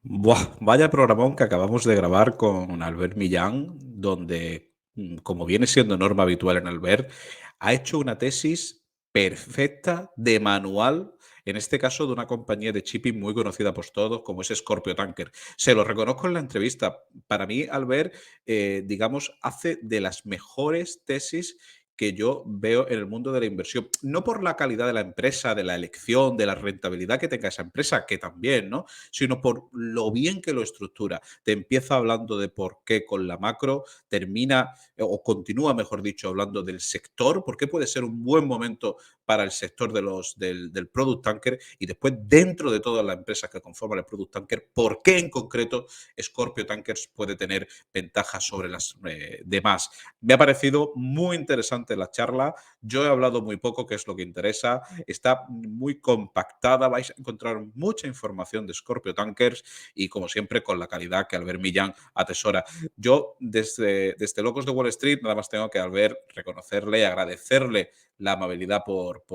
Buah, vaya programón que acabamos de grabar con Albert Millán, donde, como viene siendo norma habitual en Albert, ha hecho una tesis perfecta de manual, en este caso de una compañía de shipping muy conocida por todos, como es Scorpio Tanker. Se lo reconozco en la entrevista. Para mí, Albert, digamos, hace de las mejores tesis que yo veo en el mundo de la inversión. No por la calidad de la empresa, de la elección, de la rentabilidad que tenga esa empresa, que también, ¿no? Sino por lo bien que lo estructura. Te empieza hablando de por qué con la macro, termina o continúa, mejor dicho, hablando del sector, por qué puede ser un buen momento para el sector del product tanker y después dentro de todas las empresas que conforman el product tanker, por qué en concreto Scorpio Tankers puede tener ventajas sobre las demás. Me ha parecido muy interesante la charla. Yo he hablado muy poco, que es lo que interesa. Está muy compactada. Vais a encontrar mucha información de Scorpio Tankers y, como siempre, con la calidad que Albert Millán atesora. Yo, desde Locos de Wall Street, nada más tengo que, Albert, reconocerle y agradecerle la amabilidad por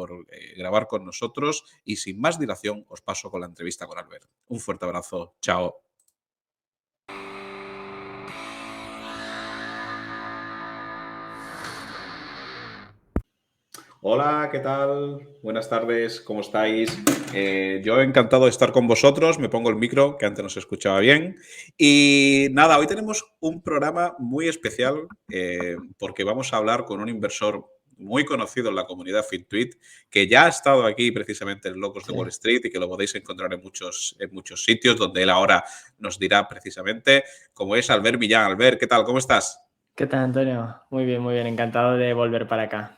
grabar con nosotros. Y sin más dilación, os paso con la entrevista con Albert. Un fuerte abrazo. Chao. Hola, ¿qué tal? Buenas tardes, ¿cómo estáis? Yo encantado de estar con vosotros, me pongo el micro, que antes no se escuchaba bien. Y nada, hoy tenemos un programa muy especial porque vamos a hablar con un inversor muy conocido en la comunidad FinTweet, que ya ha estado aquí precisamente en Locos de Sí. Wall Street y que lo podéis encontrar en muchos sitios, donde él ahora nos dirá precisamente cómo es Albert Millán. Albert, ¿qué tal? ¿Cómo estás? ¿Qué tal, Antonio? Muy bien, encantado de volver para acá.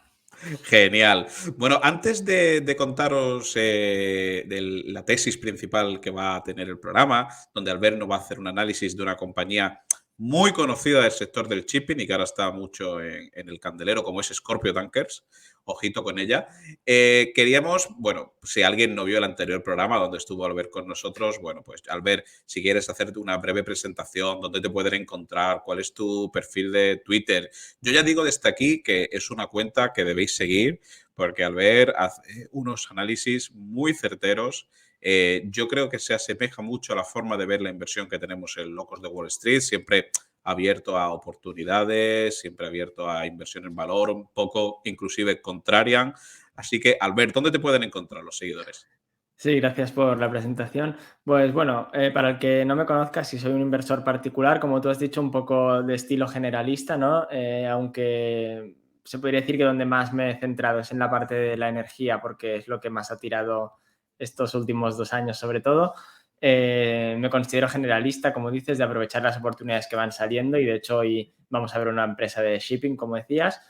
Genial. Bueno, antes de contaros de la tesis principal que va a tener el programa, donde Albert nos va a hacer un análisis de una compañía muy conocida del sector del shipping y que ahora está mucho en el candelero, como es Scorpio Tankers, ojito con ella, queríamos, bueno, si alguien no vio el anterior programa donde estuvo Albert con nosotros, bueno, pues Albert, si quieres hacerte una breve presentación, dónde te pueden encontrar, cuál es tu perfil de Twitter. Yo ya digo desde aquí que es una cuenta que debéis seguir porque Albert hace unos análisis muy certeros. Yo creo que se asemeja mucho a la forma de ver la inversión que tenemos en Locos de Wall Street, siempre abierto a oportunidades, siempre abierto a inversión en valor, un poco inclusive contrarian. Así que, Albert, ¿dónde te pueden encontrar los seguidores? Sí, gracias por la presentación. Pues bueno, para el que no me conozca, si soy un inversor particular, como tú has dicho, un poco de estilo generalista, ¿no? Aunque se podría decir que donde más me he centrado es en la parte de la energía, porque es lo que más ha tirado estos últimos 2 años, sobre todo. Me considero generalista, como dices, de aprovechar las oportunidades que van saliendo y de hecho hoy vamos a ver una empresa de shipping, como decías.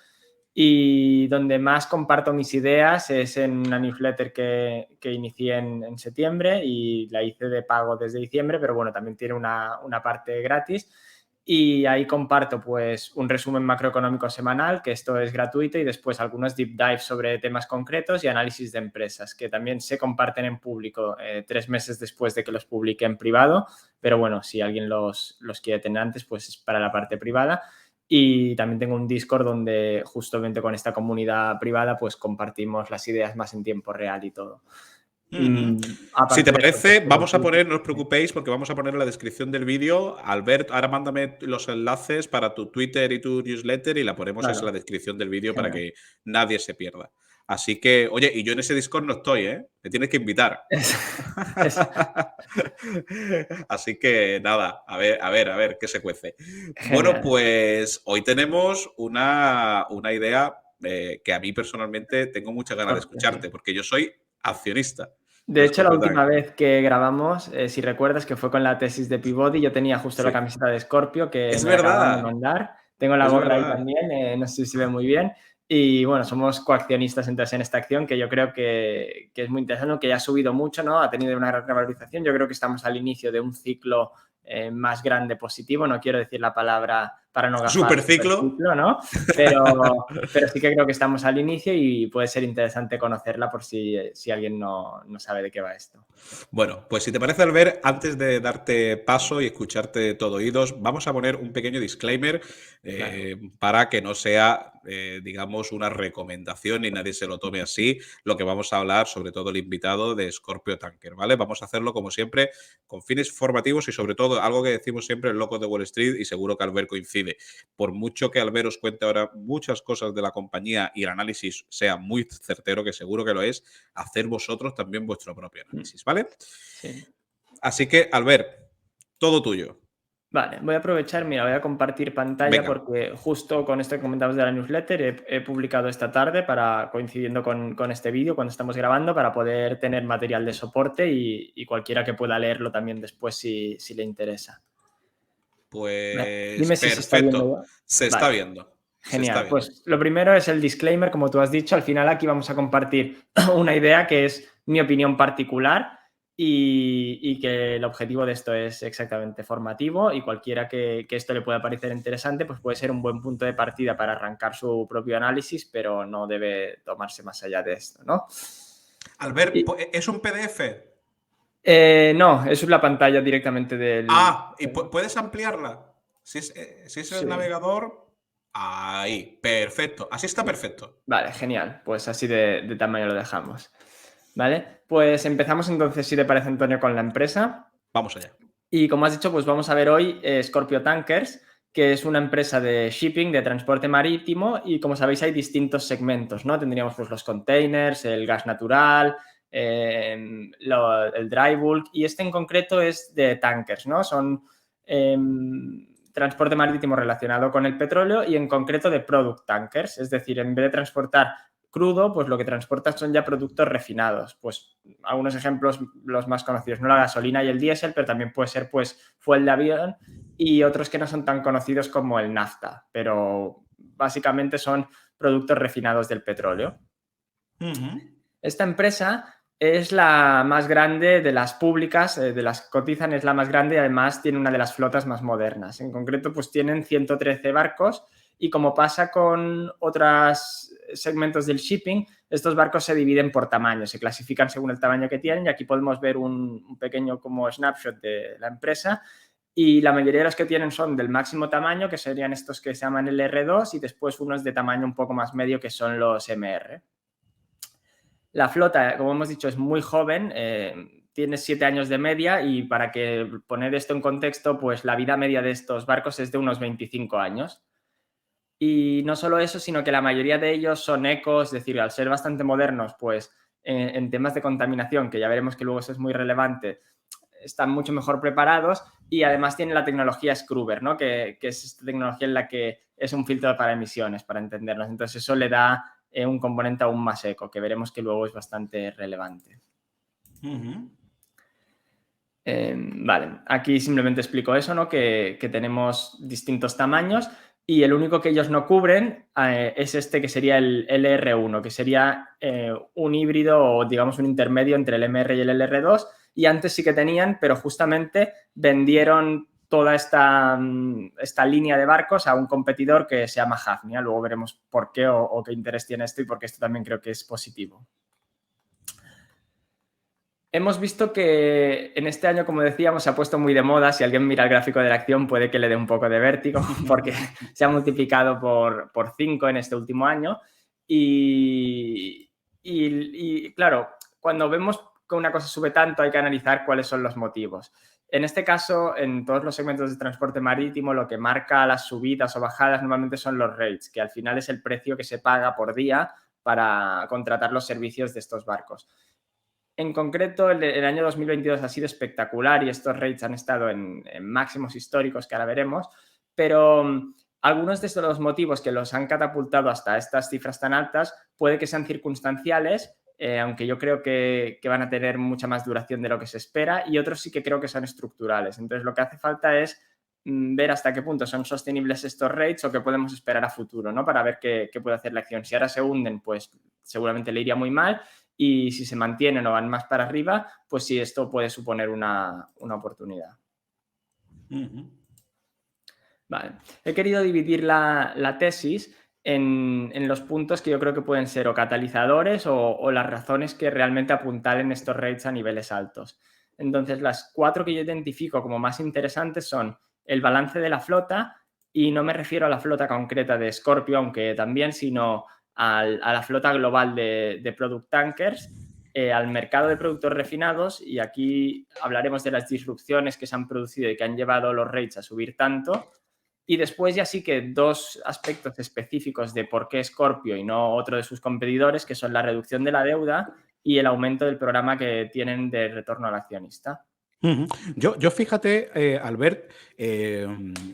Y donde más comparto mis ideas es en una newsletter que inicié en septiembre y la hice de pago desde diciembre, pero bueno, también tiene una parte gratis. Y ahí comparto pues un resumen macroeconómico semanal, que esto es gratuito, y después algunos deep dives sobre temas concretos y análisis de empresas, que también se comparten en público 3 meses después de que los publique en privado. Pero bueno, si alguien los quiere tener antes, pues es para la parte privada. Y también tengo un Discord donde justamente con esta comunidad privada pues compartimos las ideas más en tiempo real y todo. Ujú. Si te Aparte de esto, pues parece, tengo vamos a Twitter. poner, no os preocupéis, porque vamos a poner en la descripción del vídeo. Albert, ahora mándame los enlaces para tu Twitter y tu newsletter y la ponemos en la Claro, descripción del vídeo para genial. que nadie se pierda. Así que, oye, y yo en ese Discord no estoy, ¿eh? Me tienes que invitar. Es, es Así que nada, a ver qué se cuece. Bueno, genial. pues hoy tenemos una idea que a mí personalmente tengo muchas ganas de Fuerte, sí. escucharte, porque yo soy accionista De de hecho, la Scorpio última Tank. vez que grabamos, si recuerdas, que fue con la tesis de Peabody, yo tenía justo la Sí. camiseta de Scorpio que Es me acaban de verdad, mandar. Tengo la es gorra ahí verdad. también, no sé si se ve muy bien. Y bueno, somos coaccionistas entonces en esta acción que yo creo que es muy interesante, que ya ha subido mucho, ¿no? Ha tenido una gran revalorización. Yo creo que estamos al inicio de un ciclo más grande positivo. No quiero decir la palabra para no gafar Superciclo. superciclo, ¿no? Pero sí que creo que estamos al inicio y puede ser interesante conocerla por si alguien no sabe de qué va esto. Bueno, pues si te parece, Albert, antes de darte paso y escucharte todo oídos, vamos a poner un pequeño disclaimer Vale. para que no sea, digamos, una recomendación y nadie se lo tome así, lo que vamos a hablar, sobre todo el invitado de Scorpio Tanker, ¿vale? Vamos a hacerlo, como siempre, con fines formativos y, sobre todo, algo que decimos siempre en Locos de Wall Street y seguro que Albert coincide. Por mucho que Albert os cuente ahora muchas cosas de la compañía y el análisis sea muy certero, que seguro que lo es, hacer vosotros también vuestro propio análisis, ¿vale? Sí. Así que, Albert, todo tuyo. Vale, voy a aprovechar, mira, voy a compartir pantalla Venga. porque justo con esto que comentabas de la newsletter he publicado esta tarde coincidiendo con este vídeo cuando estamos grabando para poder tener material de soporte y cualquiera que pueda leerlo también después si le interesa. Vale, Pues dime si se está viendo perfecto. ya. Se está Vale, viendo. Se está genial. viendo. Pues lo primero es el disclaimer, como tú has dicho. Al final aquí vamos a compartir una idea que es mi opinión particular y que el objetivo de esto es exactamente formativo y cualquiera que esto le pueda parecer interesante, pues puede ser un buen punto de partida para arrancar su propio análisis, pero no debe tomarse más allá de esto, ¿no? Albert, Y, ¿es un PDF? no, eso es la pantalla directamente del... Ah, ¿y puedes ampliarla? Si es el Sí. navegador, ahí, perfecto. Así está perfecto. Vale, genial. Pues así de tamaño lo dejamos. ¿Vale? Pues empezamos entonces, si te parece, Antonio, con la empresa. Vamos allá. Y como has dicho, pues vamos a ver hoy Scorpio Tankers, que es una empresa de shipping, de transporte marítimo, y como sabéis hay distintos segmentos, ¿no? Tendríamos pues los containers, el gas natural, el dry bulk, y este en concreto es de tankers, ¿no? Son transporte marítimo relacionado con el petróleo y en concreto de product tankers, es decir, en vez de transportar crudo, pues lo que transportan son ya productos refinados. Pues algunos ejemplos, los más conocidos, ¿no? La gasolina y el diésel, pero también puede ser pues fuel de avión y otros que no son tan conocidos como el nafta, pero básicamente son productos refinados del petróleo. Esta empresa es la más grande de las públicas, de las que cotizan, es la más grande y además tiene una de las flotas más modernas. En concreto, pues tienen 113 barcos y como pasa con otros segmentos del shipping, estos barcos se dividen por tamaño, se clasifican según el tamaño que tienen y aquí podemos ver un pequeño como snapshot de la empresa y la mayoría de los que tienen son del máximo tamaño, que serían estos que se llaman LR2 y después unos de tamaño un poco más medio que son los MR. La flota, como hemos dicho, es muy joven, tiene 7 años de media y para que poner esto en contexto, pues la vida media de estos barcos es de unos 25 años. Y no solo eso, sino que la mayoría de ellos son ecos, es decir, al ser bastante modernos, pues en temas de contaminación, que ya veremos que luego eso es muy relevante, están mucho mejor preparados y además tienen la tecnología Scrubber, ¿no? Que es esta tecnología en la que es un filtro para emisiones, para entendernos. Entonces eso le da un componente aún más eco, que veremos que luego es bastante relevante. Vale, aquí simplemente explico eso, ¿no? Que tenemos distintos tamaños y el único que ellos no cubren es este que sería el LR1, que sería un híbrido o digamos un intermedio entre el MR y el LR2 y antes sí que tenían, pero justamente vendieron toda esta línea de barcos a un competidor que se llama Hafnia. Luego veremos por qué o qué interés tiene esto y porque esto también creo que es positivo. Hemos visto que en este año, como decíamos, se ha puesto muy de moda. Si alguien mira el gráfico de la acción puede que le dé un poco de vértigo porque se ha multiplicado por 5 en este último año. Y claro, cuando vemos que una cosa sube tanto hay que analizar cuáles son los motivos. En este caso, en todos los segmentos de transporte marítimo, lo que marca las subidas o bajadas normalmente son los rates, que al final es el precio que se paga por día para contratar los servicios de estos barcos. En concreto, el año 2022 ha sido espectacular y estos rates han estado en máximos históricos que ahora veremos, pero algunos de estos motivos que los han catapultado hasta estas cifras tan altas puede que sean circunstanciales, aunque yo creo que van a tener mucha más duración de lo que se espera y otros sí que creo que son estructurales. Entonces, lo que hace falta es ver hasta qué punto son sostenibles estos rates o qué podemos esperar a futuro, ¿no? Para ver qué puede hacer la acción. Si ahora se hunden, pues seguramente le iría muy mal y si se mantienen o van más para arriba, pues sí, esto puede suponer una oportunidad. Vale. He querido dividir la tesis en los puntos que yo creo que pueden ser o catalizadores o las razones que realmente apuntalen estos rates a niveles altos. Entonces, las 4 que yo identifico como más interesantes son el balance de la flota, y no me refiero a la flota concreta de Scorpio, aunque también, sino a la flota global de product tankers, al mercado de productos refinados, y aquí hablaremos de las disrupciones que se han producido y que han llevado los rates a subir tanto. Y después ya sí que 2 aspectos específicos de por qué Scorpio y no otro de sus competidores, que son la reducción de la deuda y el aumento del programa que tienen de retorno al accionista. Ujú. Yo fíjate, Albert,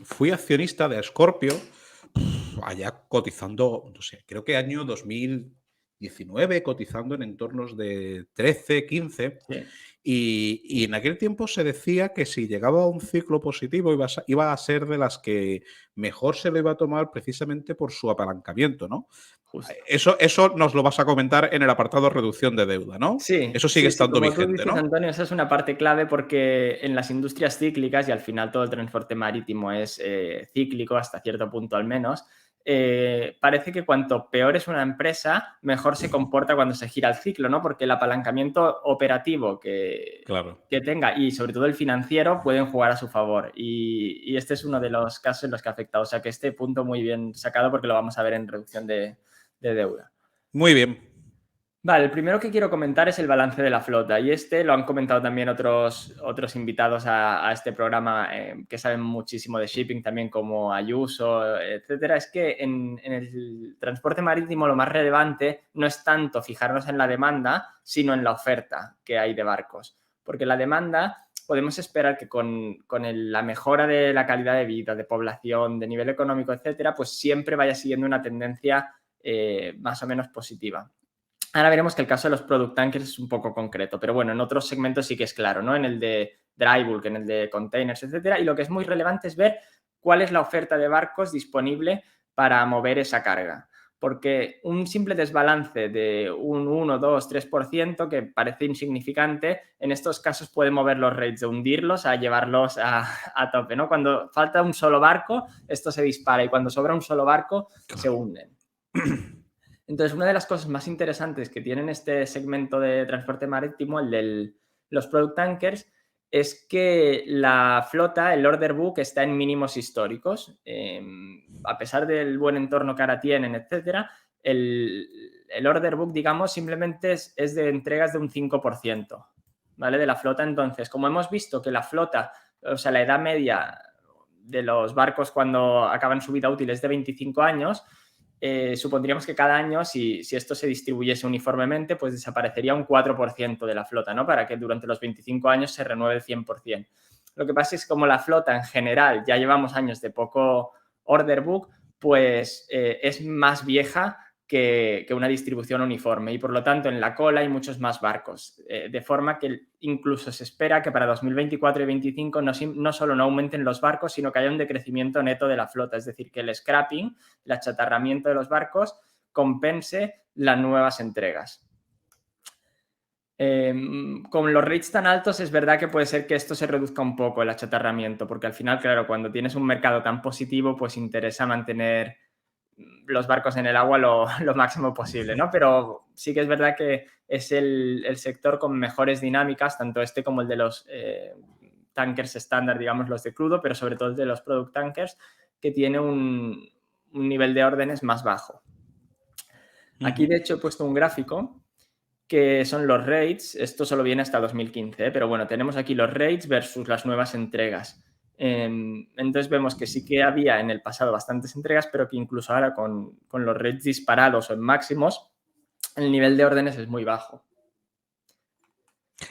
fui accionista de Scorpio allá cotizando, no sé, creo que año 2019, cotizando en entornos de 13, 15. Sí, Y en aquel tiempo se decía que si llegaba a un ciclo positivo iba a ser de las que mejor se lo iba a tomar precisamente por su apalancamiento, ¿no? justo. Eso nos lo vas a comentar en el apartado reducción de deuda, ¿no? Sí, Eso sigue sí, sí, estando como tú vigente, dices, ¿no? Antonio, esa es una parte clave porque en las industrias cíclicas, y al final todo el transporte marítimo es cíclico hasta cierto punto al menos, parece que cuanto peor es una empresa, mejor se comporta cuando se gira el ciclo, ¿no? Porque el apalancamiento operativo Claro. que tenga y sobre todo el financiero pueden jugar a su favor. Y este es uno de los casos en los que ha afectado. O sea que este punto muy bien sacado porque lo vamos a ver en reducción de deuda. Muy bien. Vale, el primero que quiero comentar es el balance de la flota, y este lo han comentado también otros invitados a este programa que saben muchísimo de shipping, también como Ayuso, etcétera. Es que en el transporte marítimo lo más relevante no es tanto fijarnos en la demanda, sino en la oferta que hay de barcos. Porque la demanda podemos esperar que con la mejora de la calidad de vida, de población, de nivel económico, etcétera, pues siempre vaya siguiendo una tendencia más o menos positiva. Ahora veremos que el caso de los product tankers es un poco concreto, pero bueno, en otros segmentos sí que es claro, ¿no? En el de dry bulk, en el de containers, etcétera. Y lo que es muy relevante es ver cuál es la oferta de barcos disponible para mover esa carga. Porque un simple desbalance de un 1, 2, 3%, que parece insignificante, en estos casos puede mover los rates de hundirlos a llevarlos a tope, ¿no? Cuando falta un solo barco, esto se dispara, y cuando sobra un solo barco, se Claro. hunden. Entonces, una de las cosas más interesantes que tienen este segmento de transporte marítimo, el de los product tankers, es que la flota, el order book, está en mínimos históricos. A pesar del buen entorno que ahora tienen, etcétera, el order book, digamos, simplemente es de entregas de un 5%, ¿vale? De la flota. Entonces, como hemos visto que la flota, o sea, la edad media de los barcos cuando acaban su vida útil es de 25 años, supondríamos que cada año, si esto se distribuyese uniformemente, pues desaparecería un 4% de la flota, ¿no? Para que durante los 25 años se renueve el 100%. Lo que pasa es que como la flota en general ya llevamos años de poco order book, pues es más vieja que una distribución uniforme, y por lo tanto en la cola hay muchos más barcos, de forma que incluso se espera que para 2024 y 2025 no solo no aumenten los barcos, sino que haya un decrecimiento neto de la flota, es decir, que el scrapping, el achatarramiento de los barcos, compense las nuevas entregas. Con los rates tan altos es verdad que puede ser que esto se reduzca un poco, el achatarramiento, porque al final, claro, cuando tienes un mercado tan positivo, pues interesa mantener los barcos en el agua lo máximo posible, ¿no? Pero sí que es verdad que es el sector con mejores dinámicas, tanto este como el de los tankers estándar, digamos, los de crudo, pero sobre todo el de los product tankers, que tiene un nivel de órdenes más bajo. Aquí, de Ujú. hecho, he puesto un gráfico que son los rates. Esto solo viene hasta 2015, pero bueno, tenemos aquí los rates versus las nuevas entregas. Entonces vemos que sí que había en el pasado bastantes entregas, pero que incluso ahora con los rates disparados o en máximos, el nivel de órdenes es muy bajo.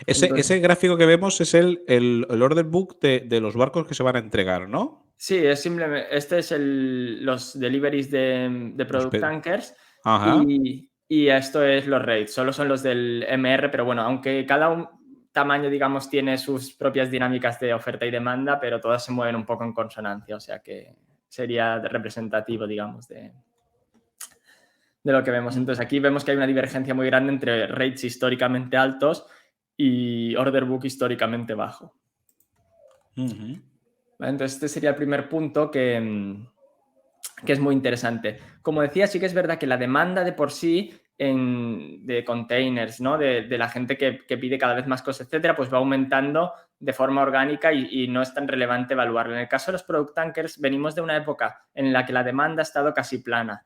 Ese Entonces, gráfico que vemos es el order book de los barcos que se van a entregar, ¿no? sí, es simplemente, este es los deliveries de Los product pe- tankers, Ajá. y esto es los rates, solo son los del MR, pero bueno, aunque cada tamaño, digamos, tiene sus propias dinámicas de oferta y demanda, pero todas se mueven un poco en consonancia, o sea que sería representativo, digamos, de lo que vemos. Mm, Entonces aquí vemos que hay una divergencia muy grande entre rates históricamente altos y order book históricamente bajo. ujú. Vale, entonces este sería el primer punto que es muy interesante. Como decía, sí que es verdad que la demanda de por sí de containers, ¿no? De la gente que pide cada vez más cosas, etcétera, pues va aumentando de forma orgánica y no es tan relevante evaluarlo. En el caso de los product tankers, venimos de una época en la que la demanda ha estado casi plana,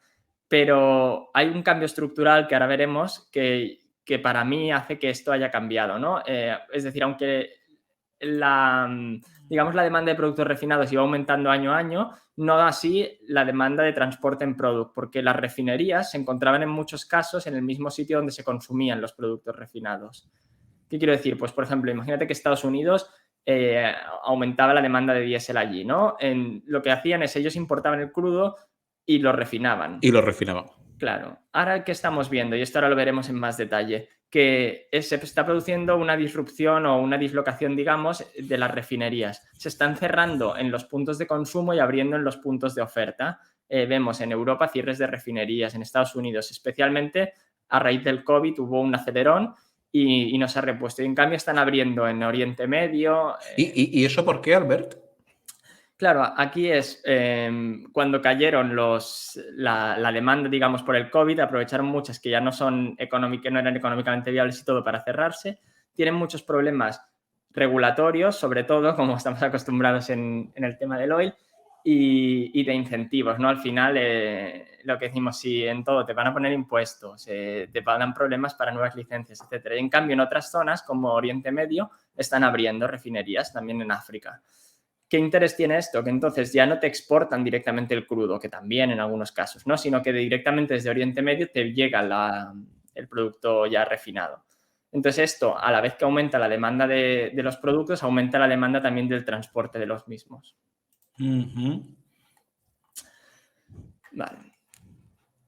pero hay un cambio estructural que ahora veremos que para mí hace que esto haya cambiado, ¿no? Es decir, aunque digamos, la demanda de productos refinados iba aumentando año a año, no así la demanda de transporte en product, porque las refinerías se encontraban en muchos casos en el mismo sitio donde se consumían los productos refinados. ¿Qué quiero decir? Pues, por ejemplo, imagínate que Estados Unidos aumentaba la demanda de diésel allí, ¿no? Lo que hacían es ellos importaban el crudo y lo refinaban. Y lo refinamos. Claro. Ahora, ¿qué estamos viendo? Y esto ahora lo veremos en más detalle, que se está produciendo una disrupción o una dislocación, digamos, de las refinerías. Se están cerrando en los puntos de consumo y abriendo en los puntos de oferta. Vemos en Europa cierres de refinerías, en Estados Unidos, especialmente a raíz del COVID hubo un acelerón y no se ha repuesto. Y en cambio están abriendo en Oriente Medio. ¿Y eso por qué, Albert? Claro, aquí es cuando cayeron la demanda, digamos, por el COVID, aprovecharon muchas que ya no eran económicamente viables y todo para cerrarse. Tienen muchos problemas regulatorios, sobre todo, como estamos acostumbrados en el tema del oil, y de incentivos, ¿no? Al final, lo que decimos, si en todo te van a poner impuestos, te pagan problemas para nuevas licencias, etcétera. Y en cambio, en otras zonas, como Oriente Medio, están abriendo refinerías, también en África. ¿Qué interés tiene esto? Que entonces ya no te exportan directamente el crudo, que también en algunos casos, ¿no? Sino que directamente desde Oriente Medio te llega el producto ya refinado. Entonces esto, a la vez que aumenta la demanda de los productos, aumenta la demanda también del transporte de los mismos. Vale.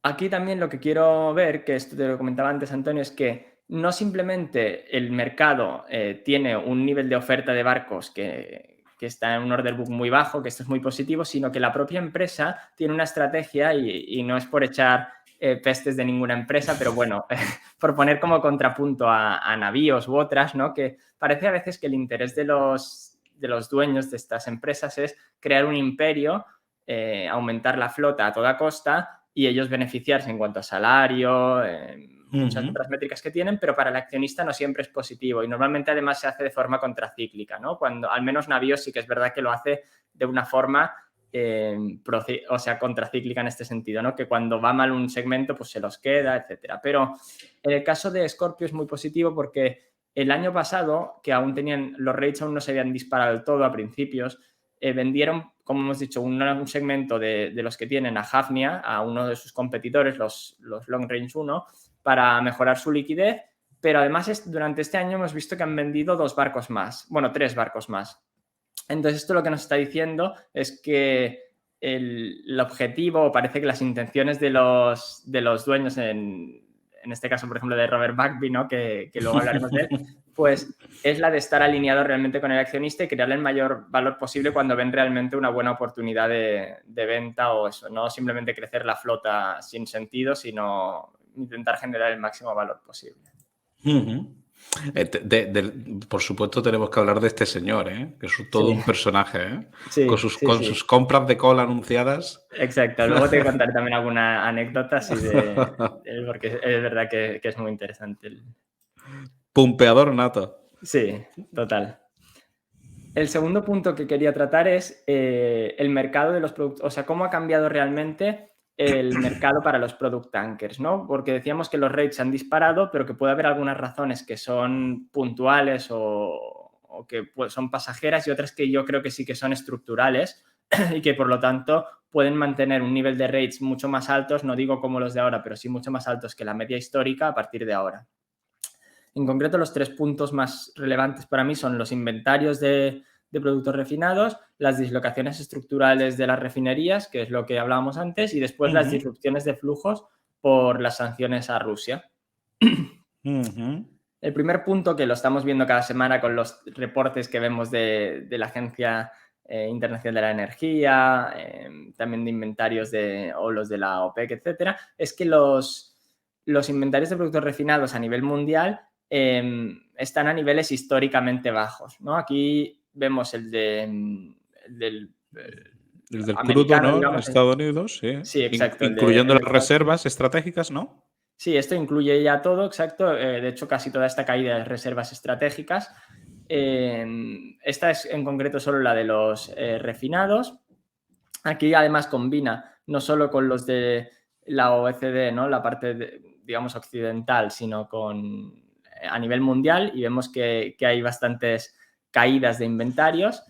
Aquí también lo que quiero ver, que esto te lo comentaba antes, Antonio, es que no simplemente el mercado tiene un nivel de oferta de barcos que está en un order book muy bajo, que esto es muy positivo, sino que la propia empresa tiene una estrategia y no es por echar pestes de ninguna empresa, pero bueno, por poner como contrapunto a navíos u otras, ¿no? Que parece a veces que el interés de los dueños de estas empresas es crear un imperio, aumentar la flota a toda costa y ellos beneficiarse en cuanto a salario, muchas otras métricas que tienen, pero para el accionista no siempre es positivo y normalmente además se hace de forma contracíclica, ¿no? Cuando al menos navíos sí que es verdad que lo hace de una forma contracíclica en este sentido, ¿no? Que cuando va mal un segmento pues se los queda, etcétera. Pero en el caso de Scorpio es muy positivo porque el año pasado, que aún los rates aún no se habían disparado del todo a principios, vendieron, como hemos dicho, un segmento de los que tienen a Hafnia, a uno de sus competidores, los Long Range 1, para mejorar su liquidez, pero además durante este año hemos visto que han vendido 2 barcos más, bueno, 3 barcos más. Entonces esto lo que nos está diciendo es que el objetivo, o parece que las intenciones de los dueños, en este caso, por ejemplo, de Robert Bugbee, ¿no? que luego hablaremos de él, pues es la de estar alineado realmente con el accionista y crearle el mayor valor posible cuando ven realmente una buena oportunidad de venta o eso, no simplemente crecer la flota sin sentido, sino intentar generar el máximo valor posible. Por supuesto tenemos que hablar de este señor, que es todo un personaje, Sí, con sus compras de cola anunciadas. Exacto, luego te contaré también alguna anécdota así porque es verdad que es muy interesante. Pumpeador nato. Sí, total. El segundo punto que quería tratar es el mercado de los productos, o sea, cómo ha cambiado realmente el mercado para los product tankers, ¿no? Porque decíamos que los rates han disparado, pero que puede haber algunas razones que son puntuales o que son pasajeras y otras que yo creo que sí que son estructurales y que por lo tanto pueden mantener un nivel de rates mucho más altos, no digo como los de ahora, pero sí mucho más altos que la media histórica a partir de ahora. En concreto, los 3 puntos más relevantes para mí son los inventarios de productos refinados, las dislocaciones estructurales de las refinerías, que es lo que hablábamos antes, y después las disrupciones de flujos por las sanciones a Rusia. El primer punto, que lo estamos viendo cada semana con los reportes que vemos de la Agencia Internacional de la Energía, también de inventarios o los de la OPEC, etcétera, es que los inventarios de productos refinados a nivel mundial están a niveles históricamente bajos, ¿no? Aquí vemos el El del crudo, americano, ¿no? En digamos. Estados Unidos, sí. Sí, exacto. Incluyendo el de las Estados Unidos. reservas estratégicas, ¿no? Sí, esto incluye ya todo, exacto. De hecho, casi toda esta caída de reservas estratégicas. Esta es en concreto solo la de los refinados. Aquí además combina no solo con los de la OECD, ¿no? La parte, digamos, occidental, sino a nivel mundial, y vemos que hay bastantes caídas de inventarios.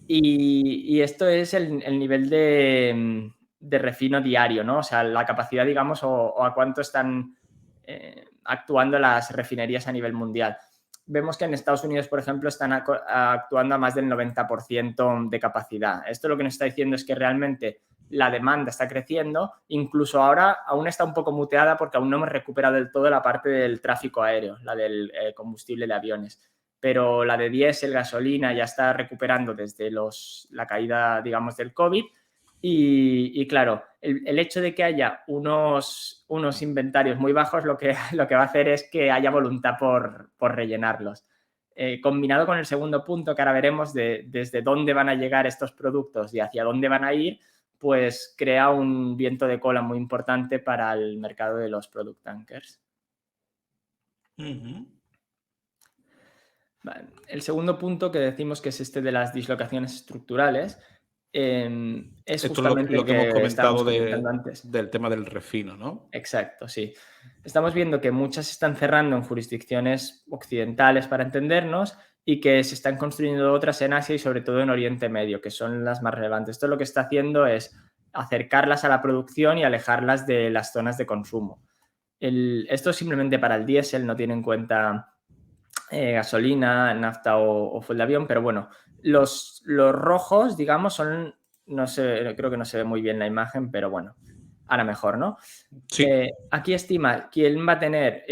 Y esto es el nivel de refino diario, ¿no? O sea, la capacidad, digamos, o a cuánto están actuando las refinerías a nivel mundial. Vemos que en Estados Unidos, por ejemplo, están actuando a más del 90% de capacidad. Esto lo que nos está diciendo es que realmente la demanda está creciendo, incluso ahora aún está un poco muteada porque aún no hemos recuperado del todo la parte del tráfico aéreo, la del combustible de aviones, pero la de diésel, gasolina ya está recuperando desde la caída, digamos, del COVID. Y claro, el hecho de que haya unos inventarios muy bajos lo que va a hacer es que haya voluntad por rellenarlos. Combinado con el segundo punto que ahora veremos desde dónde van a llegar estos productos y hacia dónde van a ir, pues crea un viento de cola muy importante para el mercado de los product tankers. Vale. El segundo punto que decimos que es este de las dislocaciones estructurales es Esto es justamente lo el que hemos que estábamos comentado comentando antes. del tema del refino, ¿no? Exacto, sí. Estamos viendo que muchas se están cerrando en jurisdicciones occidentales, para entendernos, y que se están construyendo otras en Asia y sobre todo en Oriente Medio, que son las más relevantes. Esto lo que está haciendo es acercarlas a la producción y alejarlas de las zonas de consumo. Esto es simplemente para el diésel, no tiene en cuenta gasolina, nafta o fuel de avión, pero bueno, los rojos, digamos, son, no sé, creo que no se ve muy bien la imagen, pero bueno, ahora mejor, ¿no? Sí. Aquí estima quién va a tener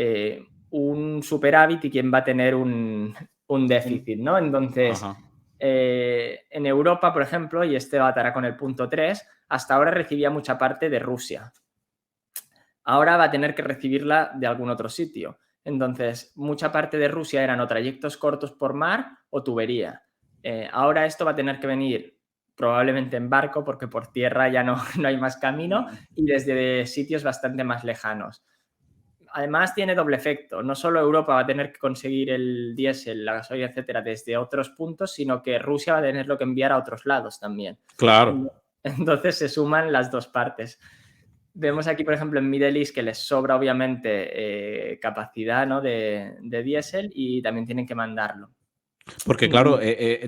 un superávit y quién va a tener un déficit, ¿no? Entonces, Ajá. en Europa, por ejemplo, y este batará con el punto 3, hasta ahora recibía mucha parte de Rusia. Ahora va a tener que recibirla de algún otro sitio. Entonces, mucha parte de Rusia eran o trayectos cortos por mar o tubería. Ahora esto va a tener que venir probablemente en barco porque por tierra ya no hay más camino y desde sitios bastante más lejanos. Además tiene doble efecto. No solo Europa va a tener que conseguir el diésel, la gasolina, etcétera, desde otros puntos, sino que Rusia va a tenerlo que enviar a otros lados también. Claro. Entonces se suman las dos partes. Vemos aquí, por ejemplo, en Middle East que les sobra obviamente capacidad, ¿no? de diésel y también tienen que mandarlo. Porque claro,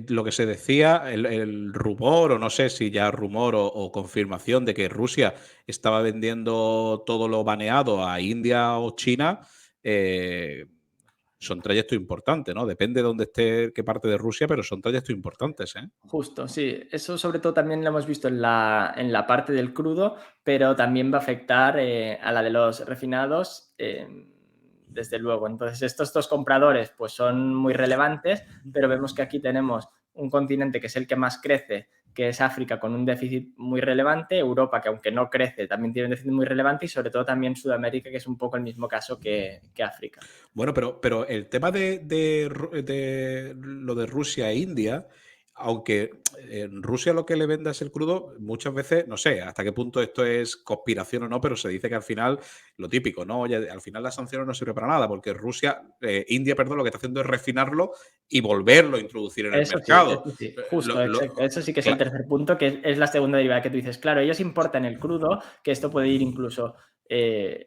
lo que se decía, el rumor, o no sé si ya rumor o confirmación de que Rusia estaba vendiendo todo lo baneado a India o China, son trayectos importantes, ¿no? Depende de dónde esté, qué parte de Rusia, pero son trayectos importantes, ¿eh? Justo, sí. Eso sobre todo también lo hemos visto en la parte del crudo, pero también va a afectar a la de los refinados, desde luego. Entonces, estos dos compradores pues son muy relevantes, pero vemos que aquí tenemos un continente que es el que más crece, que es África, con un déficit muy relevante, Europa, que aunque no crece, también tiene un déficit muy relevante, y sobre todo también Sudamérica, que es un poco el mismo caso que África. Bueno, pero el tema de lo de Rusia e India, aunque en Rusia lo que le venda es el crudo, muchas veces, no sé hasta qué punto esto es conspiración o no, pero se dice que al final, lo típico, ¿no? Oye, al final las sanciones no sirven para nada, porque India, perdón, lo que está haciendo es refinarlo y volverlo a introducir en el mercado. Eso sí, justo, exacto. Eso sí que es el Cla- tercer punto, que es la segunda derivada que tú dices. Claro, ellos importan el crudo, que esto puede ir incluso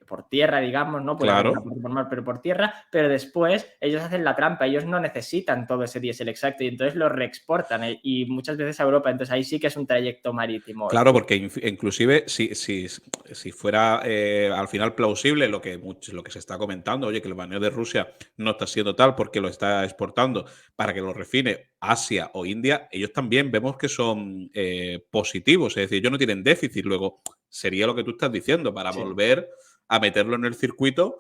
por tierra, digamos, ¿no? Puede haber una claro. parte por mar, pero por tierra, pero después ellos hacen la trampa, ellos no necesitan todo ese diésel exacto y entonces lo reexportan y muchas veces a Europa. Entonces ahí sí que es un trayecto marítimo. Claro, porque inclusive si fuera al final plausible lo que se está comentando, oye, que el baneo de Rusia no está siendo tal porque lo está exportando para que lo refine Asia o India, ellos también vemos que son positivos, es decir, ellos no tienen déficit. Luego, sería lo que tú estás diciendo, para Sí. volver a meterlo en el circuito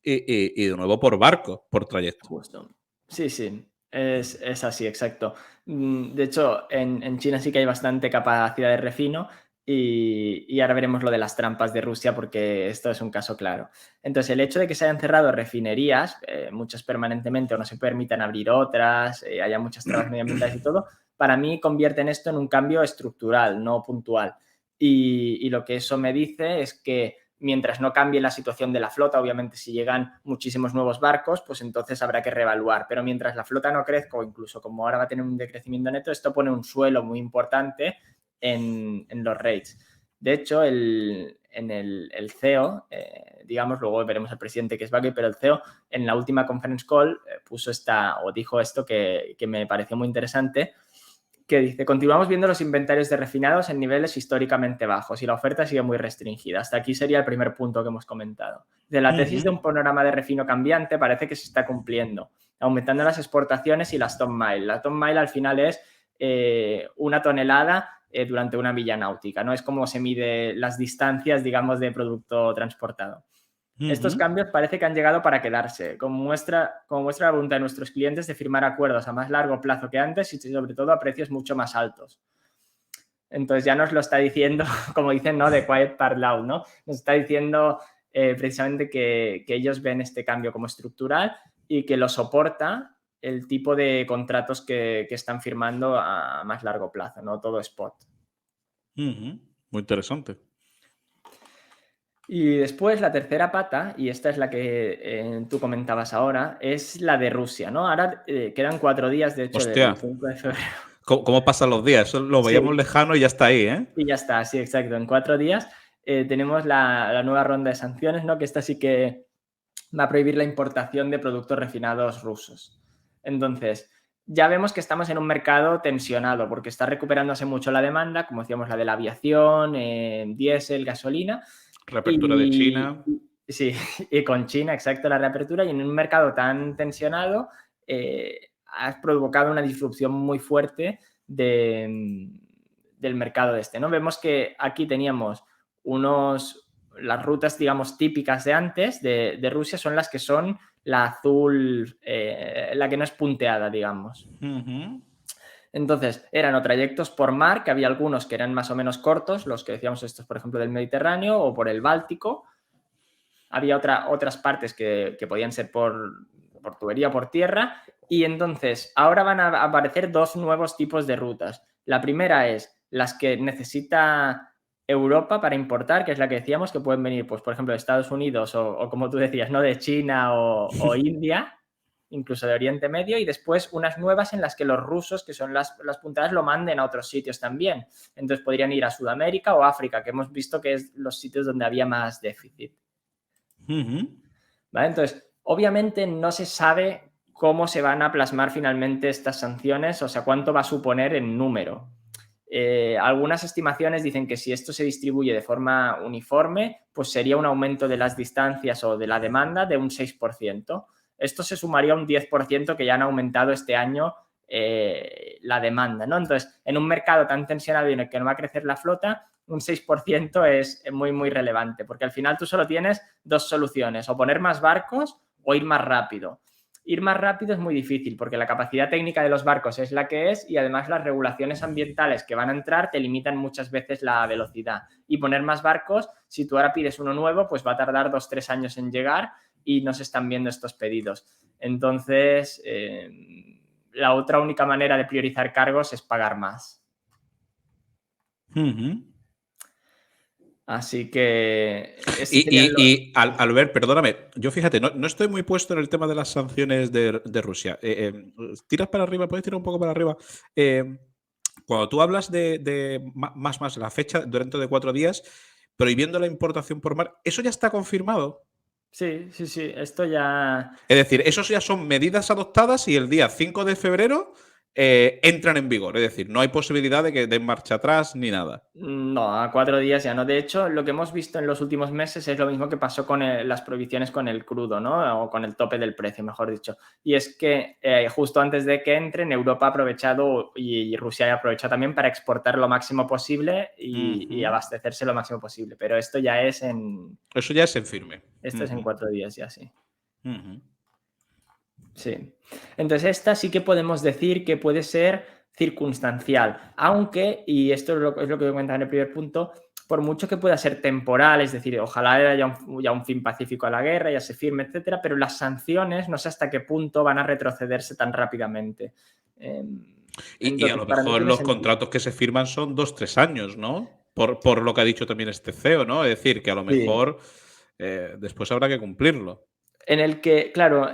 y de nuevo por barco, por trayecto. Justo. Sí, sí, es así, exacto. De hecho, en China sí que hay bastante capacidad de refino y ahora veremos lo de las trampas de Rusia porque esto es un caso claro. Entonces, el hecho de que se hayan cerrado refinerías, muchas permanentemente, o no se permitan abrir otras, haya muchas trabas medioambientales y todo, para mí convierten esto en un cambio estructural, no puntual. Y lo que eso me dice es que mientras no cambie la situación de la flota, obviamente si llegan muchísimos nuevos barcos, pues entonces habrá que reevaluar. Pero mientras la flota no crezca, o incluso como ahora va a tener un decrecimiento neto, esto pone un suelo muy importante en los rates. De hecho, el CEO, digamos, luego veremos al presidente que es Buckley, pero el CEO en la última conference call puso dijo esto que me pareció muy interesante, que dice: continuamos viendo los inventarios de refinados en niveles históricamente bajos y la oferta sigue muy restringida. Hasta aquí sería el primer punto que hemos comentado. De la tesis de un panorama de refino cambiante parece que se está cumpliendo, aumentando las exportaciones y las ton mile. La ton mile al final es una tonelada durante una milla náutica, ¿no? Es como se mide las distancias, digamos, de producto transportado. Estos cambios parece que han llegado para quedarse, como muestra la voluntad de nuestros clientes de firmar acuerdos a más largo plazo que antes y sobre todo a precios mucho más altos. Entonces ya nos lo está diciendo, como dicen, ¿no? The quiet part loud, ¿no? Nos está diciendo precisamente que ellos ven este cambio como estructural y que lo soporta el tipo de contratos que están firmando a más largo plazo, no todo spot. Muy interesante. Y después la tercera pata, y esta es la que tú comentabas ahora, es la de Rusia, ¿no? Ahora quedan 4 días, de hecho, Hostia, del 5 de febrero. ¿cómo pasan los días? Eso lo Sí, veíamos lejano y ya está ahí, ¿eh? y ya está, sí, exacto. En 4 días tenemos la nueva ronda de sanciones, ¿no? Que esta sí que va a prohibir la importación de productos refinados rusos. Entonces, ya vemos que estamos en un mercado tensionado porque está recuperándose mucho la demanda, como decíamos, la de la aviación, diésel, gasolina. Reapertura de Y China. sí, y con China, exacto, la reapertura, y en un mercado tan tensionado has provocado una disrupción muy fuerte del mercado de este, ¿no? Vemos que aquí teníamos las rutas, digamos, típicas de antes de Rusia son las que son la azul, la que no es punteada, digamos. Entonces, eran o trayectos por mar, que había algunos que eran más o menos cortos, los que decíamos estos, por ejemplo, del Mediterráneo o por el Báltico. Había otras partes que podían ser por tubería, por tierra. Y entonces, ahora van a aparecer 2 nuevos tipos de rutas. La primera es las que necesita Europa para importar, que es la que decíamos, que pueden venir, pues, por ejemplo, de Estados Unidos o como tú decías, ¿no? De China o India, incluso de Oriente Medio, y después unas nuevas en las que los rusos, que son las puntadas, lo manden a otros sitios también. Entonces podrían ir a Sudamérica o África, que hemos visto que es los sitios donde había más déficit. ¿Vale? Entonces, obviamente no se sabe cómo se van a plasmar finalmente estas sanciones, o sea, cuánto va a suponer en número. Algunas estimaciones dicen que si esto se distribuye de forma uniforme, pues sería un aumento de las distancias o de la demanda de un 6%. Esto se sumaría a un 10% que ya han aumentado este año la demanda, ¿no? Entonces, en un mercado tan tensionado y en el que no va a crecer la flota, un 6% es muy, muy relevante, porque al final tú solo tienes 2 soluciones, o poner más barcos o ir más rápido. Ir más rápido es muy difícil porque la capacidad técnica de los barcos es la que es y además las regulaciones ambientales que van a entrar te limitan muchas veces la velocidad. Y poner más barcos, si tú ahora pides uno nuevo, pues va a tardar 2-3 años en llegar y no se están viendo estos pedidos. Entonces, la otra única manera de priorizar cargos es pagar más. Así que Albert, perdóname, yo fíjate, no estoy muy puesto en el tema de las sanciones de Rusia. ¿Tiras para arriba? ¿Puedes tirar un poco para arriba? Cuando tú hablas de más la fecha dentro de 4 días, prohibiendo la importación por mar, ¿eso ya está confirmado? sí, esto ya... Es decir, esos ya son medidas adoptadas y el día 5 de febrero entran en vigor. Es decir, no hay posibilidad de que den marcha atrás ni nada. No, a 4 días ya no. De hecho, lo que hemos visto en los últimos meses es lo mismo que pasó con las prohibiciones con el crudo, ¿no? O con el tope del precio, mejor dicho. Y es que justo antes de que entren, Europa ha aprovechado y Rusia ha aprovechado también para exportar lo máximo posible y abastecerse lo máximo posible. Pero esto ya es en... Eso ya es en firme. Esto es en 4 días ya, sí. Uh-huh. Sí. Entonces, esta sí que podemos decir que puede ser circunstancial, aunque, y esto es lo que comentaba en el primer punto, por mucho que pueda ser temporal, es decir, ojalá haya un fin pacífico a la guerra, ya se firme, etcétera, pero las sanciones no sé hasta qué punto van a retrocederse tan rápidamente. Y a Entonces, lo para mí mejor tiene los sentido. contratos que se firman son 2, 3 años, ¿no? Por lo que ha dicho también este CEO, ¿no? Es decir, que a lo Sí. mejor después habrá que cumplirlo. En el que, claro,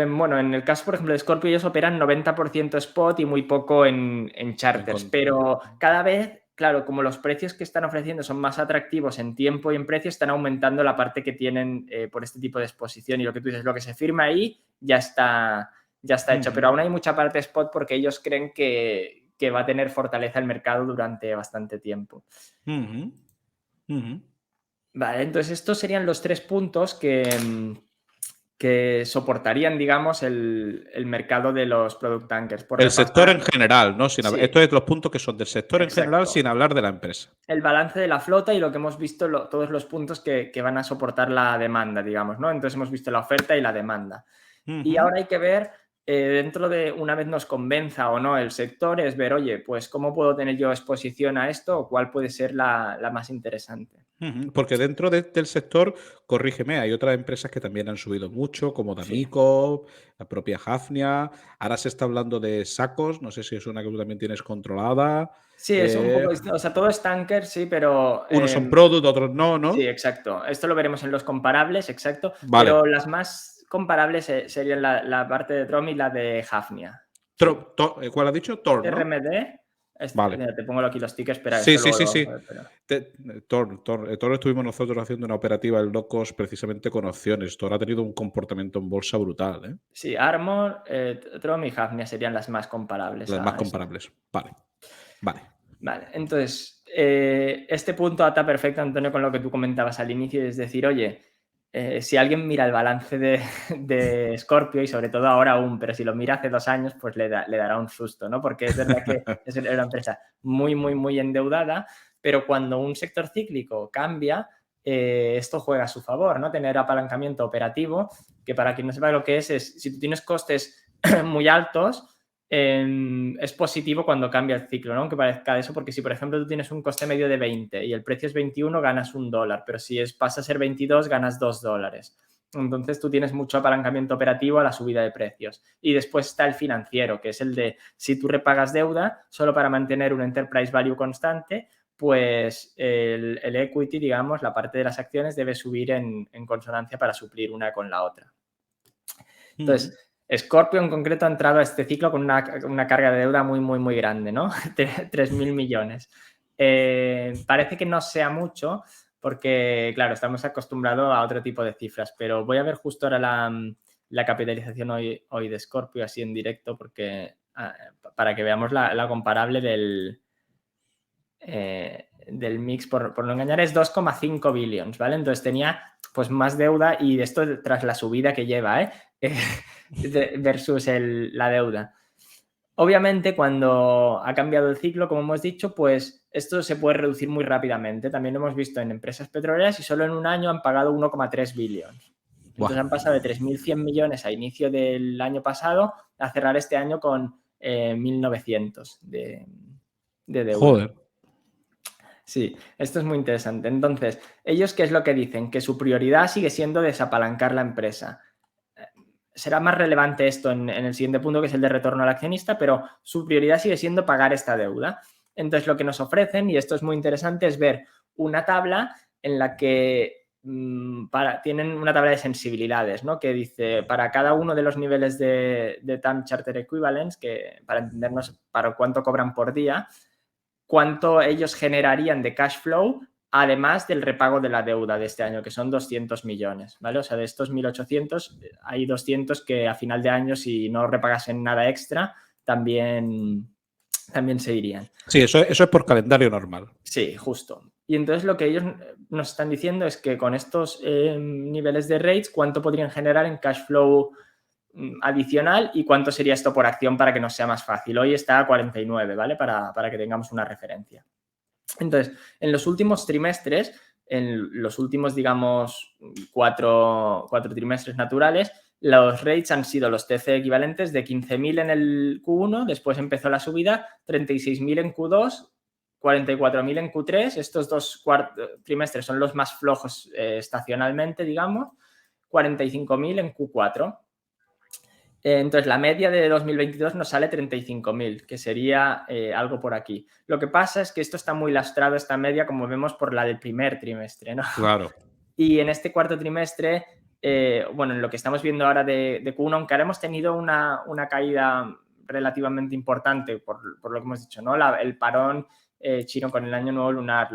bueno, en el caso, por ejemplo, de Scorpio, ellos operan 90% spot y muy poco en En charters, con- pero cada vez, claro, como los precios que están ofreciendo son más atractivos en tiempo y en precio, están aumentando la parte que tienen por este tipo de exposición. Y lo que tú dices, lo que se firma ahí ya está hecho, Ujú, pero aún hay mucha parte spot porque ellos creen que va a tener fortaleza el mercado durante bastante tiempo. ujú, ujú. Vale, entonces estos serían los 3 puntos que soportarían, digamos, el mercado de los product tankers. Por El sector repasar, en general, ¿no? sí, Estos son los puntos que son del sector en general exacto. sin hablar de la empresa. El balance de la flota y lo que hemos visto, todos los puntos que van a soportar la demanda, digamos, ¿no? Entonces hemos visto la oferta y la demanda. Y Ujú, ahora hay que ver, dentro de una vez nos convenza o no el sector, es ver, oye, pues cómo puedo tener yo exposición a esto o cuál puede ser la más interesante. ujú. Porque dentro del sector, corrígeme, hay otras empresas que también han subido mucho, como Sí. D'Amico, la propia Hafnia. Ahora se está hablando de Sacos, no sé si es una que tú también tienes controlada. Sí, es un Eh, poco distinto. O sea, todo es tanker, sí, pero unos son product, otros no, sí, ¿no? exacto. Esto lo veremos en los comparables, exacto. Vale. Pero las más comparables serían la parte de Trom y la de Hafnia. Sí. ¿Cuál has dicho? Tor, ¿no? RMD, Vale. mira, te pongo aquí los tickets, espera, Sí, esto sí, luego sí, lo vamos sí. a ver. Pero... Tor estuvimos nosotros haciendo una operativa en Locos precisamente con opciones. Tor ha tenido un comportamiento en bolsa brutal, ¿eh? Sí, Armor, Trom y Hafnia serían las más comparables Las más a esto. comparables. Vale, vale. Vale, entonces, este punto ata perfecto, Antonio, con lo que tú comentabas al inicio, es decir, oye, si alguien mira el balance de Scorpio, y sobre todo ahora aún, pero si lo mira hace 2 años, pues le dará un susto, ¿no? Porque es verdad que es una empresa muy, muy, muy endeudada, pero cuando un sector cíclico cambia, esto juega a su favor, ¿no? Tener apalancamiento operativo, que para quien no sepa lo que es si tú tienes costes muy altos, es positivo cuando cambia el ciclo, ¿no? Aunque parezca eso, porque si, por ejemplo, tú tienes un coste medio de 20 y el precio es 21, ganas $1, pero si pasa a ser 22, ganas $2. Entonces tú tienes mucho apalancamiento operativo a la subida de precios. Y después está el financiero, que es el de si tú repagas deuda solo para mantener un enterprise value constante, pues el equity, digamos, la parte de las acciones debe subir en consonancia para suplir una con la otra. Ujú. Entonces, Scorpio en concreto ha entrado a este ciclo con una carga de deuda muy, muy, muy grande, ¿no? 3.000 millones. Parece que no sea mucho porque, claro, estamos acostumbrados a otro tipo de cifras, pero voy a ver justo ahora la capitalización hoy de Scorpio así en directo porque para que veamos la comparable del mix, por no engañar, es 2,5 billions, ¿vale? Entonces tenía pues más deuda y de esto tras la subida que lleva, ¿eh? Versus la deuda. Obviamente, cuando ha cambiado el ciclo, como hemos dicho, pues esto se puede reducir muy rápidamente. También lo hemos visto en empresas petroleras y solo en un año han pagado 1,3 billions. Buah. Entonces han pasado de 3.100 millones a inicio del año pasado a cerrar este año con 1.900 de deuda. Joder. Sí, esto es muy interesante. Entonces, ellos, ¿qué es lo que dicen? Que su prioridad sigue siendo desapalancar la empresa. Será más relevante esto en el siguiente punto, que es el de retorno al accionista, pero su prioridad sigue siendo pagar esta deuda. Entonces, lo que nos ofrecen, y esto es muy interesante, es ver una tabla en la que tienen una tabla de sensibilidades, ¿no? Que dice, para cada uno de los niveles de Time Charter Equivalence, que para entendernos para cuánto cobran por día, cuánto ellos generarían de cash flow, además del repago de la deuda de este año, que son 200 millones, ¿vale? O sea, de estos 1.800, hay 200 que a final de año, si no repagasen nada extra, también se irían. Sí, eso es por calendario normal. Sí, justo. Y entonces lo que ellos nos están diciendo es que con estos niveles de rates, ¿cuánto podrían generar en cash flow adicional y cuánto sería esto por acción para que nos sea más fácil? Hoy está a 49, ¿vale? Para que tengamos una referencia. Entonces, en los últimos trimestres, en los últimos, digamos, cuatro trimestres naturales, los rates han sido los TC equivalentes de 15.000 en el Q1, después empezó la subida, 36.000 en Q2, 44.000 en Q3, estos dos trimestres son los más flojos estacionalmente, digamos, 45.000 en Q4. Entonces, la media de 2022 nos sale 35.000, que sería algo por aquí. Lo que pasa es que esto está muy lastrado, esta media, como vemos, por la del primer trimestre, ¿no? Claro. Y en este cuarto trimestre, bueno, en lo que estamos viendo ahora de Q1, aunque ahora hemos tenido una caída relativamente importante, por lo que hemos dicho, ¿no? El parón chino con el año nuevo lunar,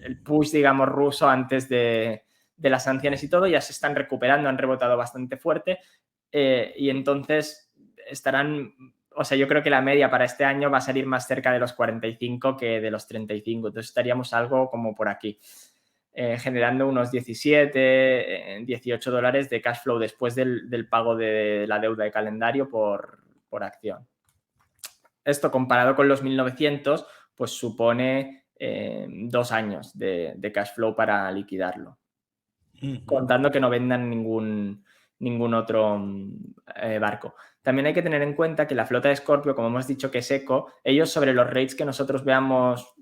el push, digamos, ruso antes de las sanciones y todo, ya se están recuperando, han rebotado bastante fuerte y entonces estarán, o sea, yo creo que la media para este año va a salir más cerca de los 45 que de los 35, entonces estaríamos algo como por aquí. Generando unos 17, 18 dólares de cash flow después del pago de la deuda de calendario por acción. Esto comparado con los 1.900, pues supone 2 años de cash flow para liquidarlo. Contando que no vendan ningún otro barco. También hay que tener en cuenta que la flota de Scorpio, como hemos dicho que es eco, ellos sobre los rates que nosotros veamos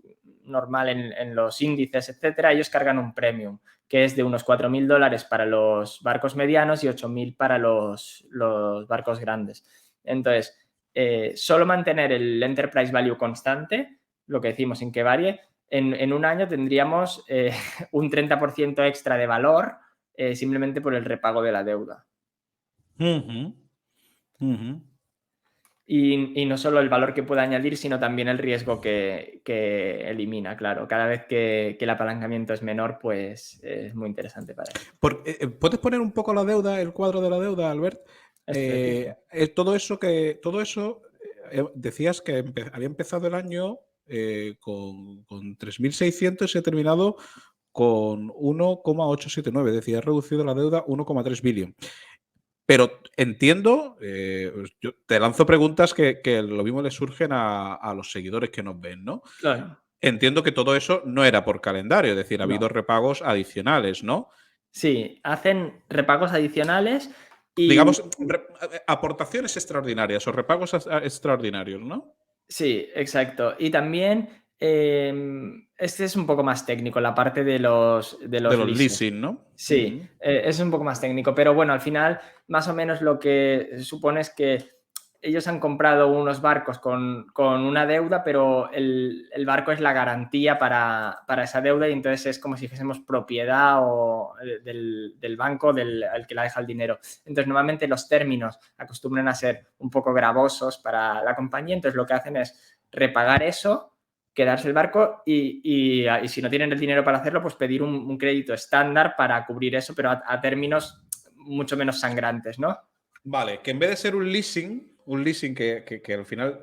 normal en los índices, etcétera, ellos cargan un premium, que es de unos 4.000 dólares para los barcos medianos y 8.000 para los barcos grandes. Entonces, solo mantener el enterprise value constante, lo que decimos sin que varíe, en un año tendríamos un 30% extra de valor simplemente por el repago de la deuda. Y no solo el valor que puede añadir, sino también el riesgo que elimina, claro. Cada vez que el apalancamiento es menor, pues es muy interesante para él. ¿Puedes poner un poco la deuda, el cuadro de la deuda, Albert? Todo eso decías que había empezado el año con 3.600 y ha terminado con 1,879, es decir, ha reducido la deuda 1,3 billón. Pero entiendo, yo te lanzo preguntas que lo mismo le surgen a los seguidores que nos ven, ¿no? Claro. Entiendo que todo eso no era por calendario, es decir, ha habido repagos adicionales, ¿no? Sí, hacen repagos adicionales y... Digamos, aportaciones extraordinarias o repagos extraordinarios, ¿no? Sí, exacto. Y también este es un poco más técnico, la parte de los leasing, ¿no? Sí, es un poco más técnico, pero bueno, al final más o menos lo que se supone es que ellos han comprado unos barcos con una deuda, pero el barco es la garantía para esa deuda y entonces es como si dijésemos propiedad del banco al que la deja el dinero. Entonces normalmente los términos acostumbran a ser un poco gravosos para la compañía, entonces lo que hacen es repagar eso, quedarse el barco y si no tienen el dinero para hacerlo, pues pedir un crédito estándar para cubrir eso, pero a términos mucho menos sangrantes, ¿no? Vale, que en vez de ser un leasing que al final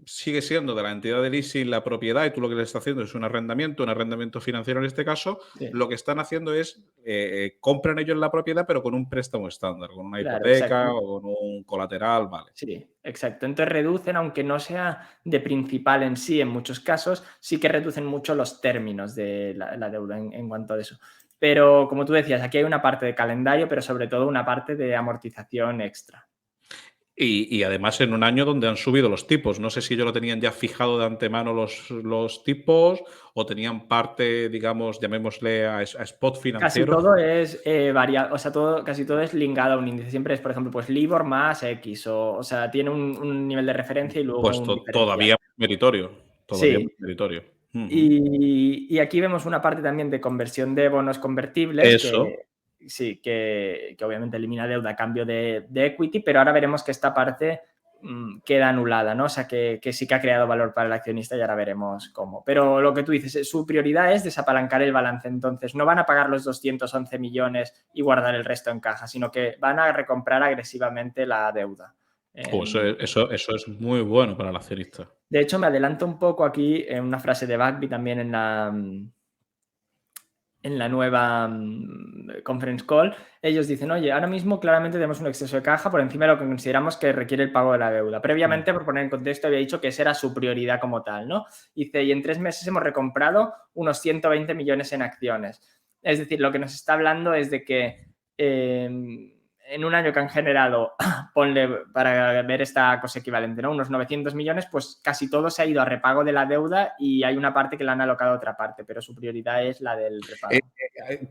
sigue siendo de la entidad de leasing la propiedad y tú lo que le estás haciendo es un arrendamiento financiero en este caso, Sí. lo que están haciendo es compran ellos la propiedad pero con un préstamo estándar, con una Claro, hipoteca exacto. o con un colateral, vale. Sí, exacto. Entonces reducen, aunque no sea de principal en sí, en muchos casos, sí que reducen mucho los términos de la deuda en cuanto a eso. Pero como tú decías, aquí hay una parte de calendario, pero sobre todo una parte de amortización extra. Y además en un año donde han subido los tipos. No sé si ellos lo tenían ya fijado de antemano los tipos o tenían parte, digamos, llamémosle a spot Casi financiero. todo es variado, o sea, casi todo es ligado a un índice. Siempre es, por ejemplo, pues LIBOR más X, o sea, tiene un nivel de referencia y luego Pues un diferencial. todavía meritorio. Todavía Sí, más meritorio. y aquí vemos una parte también de conversión de bonos convertibles Eso. que sí, que obviamente elimina deuda a cambio de equity, pero ahora veremos que esta parte queda anulada, ¿no? O sea, que sí que ha creado valor para el accionista y ahora veremos cómo. Pero lo que tú dices, su prioridad es desapalancar el balance, entonces no van a pagar los 211 millones y guardar el resto en caja, sino que van a recomprar agresivamente la deuda. Eso es muy bueno para el accionista. De hecho, me adelanto un poco aquí en una frase de Bagby también en la nueva conference call. Ellos dicen, oye, ahora mismo claramente tenemos un exceso de caja por encima de lo que consideramos que requiere el pago de la deuda. Previamente, por poner en contexto, había dicho que esa era su prioridad como tal, ¿no? Dice, y en 3 meses hemos recomprado unos 120 millones en acciones. Es decir, lo que nos está hablando es de que en un año que han generado, ponle para ver esta cosa equivalente, ¿no? Unos 900 millones, pues casi todo se ha ido a repago de la deuda y hay una parte que le han alocado a otra parte, pero su prioridad es la del repago.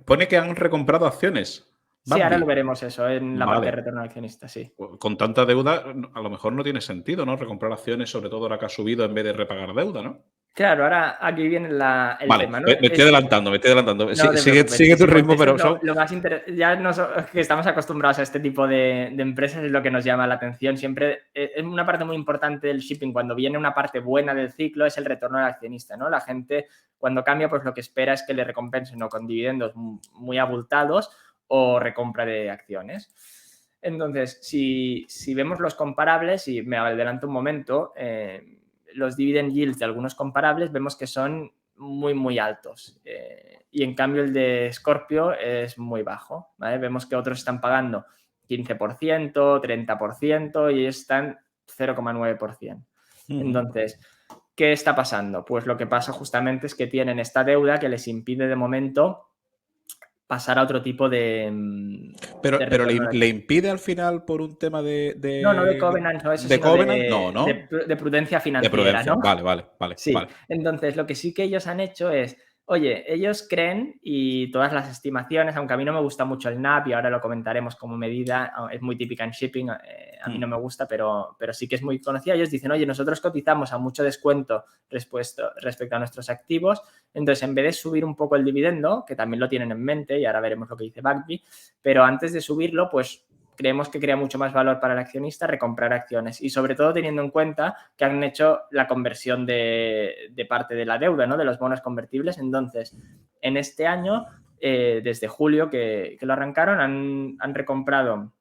Pone que han recomprado acciones. Sí, ahora lo Bambi. veremos eso en la parte de Vale. retorno al accionista, sí. Con tanta deuda, a lo mejor no tiene sentido, ¿no? Recomprar acciones, sobre todo ahora que ha subido, en vez de repagar deuda, ¿no? Claro, ahora aquí viene el Vale, tema, ¿no? me estoy adelantando, me estoy adelantando. No te preocupes, Sigue sí, tu sí, ritmo, porque eso es pero son. lo más interesante. Ya que estamos acostumbrados a este tipo de empresas, es lo que nos llama la atención. Siempre es una parte muy importante del shipping. Cuando viene una parte buena del ciclo, es el retorno al accionista, ¿no? La gente, cuando cambia, pues lo que espera es que le recompensen o con dividendos muy abultados o recompra de acciones. Entonces, si vemos los comparables, y me adelanto un momento, los dividend yields de algunos comparables vemos que son muy, muy altos. Y en cambio el de Scorpio es muy bajo, ¿vale? Vemos que otros están pagando 15%, 30% y ellos están 0,9%. Ujú. Entonces, ¿qué está pasando? Pues lo que pasa justamente es que tienen esta deuda que les impide de momento pasar a otro tipo de Pero retorno. le impide al final por un tema No, no de Covenant, no eso, de sino Covenant, no, de, ¿no? de prudencia De financiera, prudencia. ¿no? Vale, vale, vale, Sí, vale. entonces lo que sí que ellos han hecho es, oye, ellos creen y todas las estimaciones, aunque a mí no me gusta mucho el NAP y ahora lo comentaremos como medida, es muy típica en shipping, a mí no me gusta, pero sí que es muy conocida. Ellos dicen, oye, nosotros cotizamos a mucho descuento respecto a nuestros activos, entonces en vez de subir un poco el dividendo, que también lo tienen en mente y ahora veremos lo que dice Bagby, pero antes de subirlo, pues creemos que crea mucho más valor para el accionista recomprar acciones y sobre todo teniendo en cuenta que han hecho la conversión de parte de la deuda, ¿no? De los bonos convertibles. Entonces, en este año, desde julio que lo arrancaron, han recomprado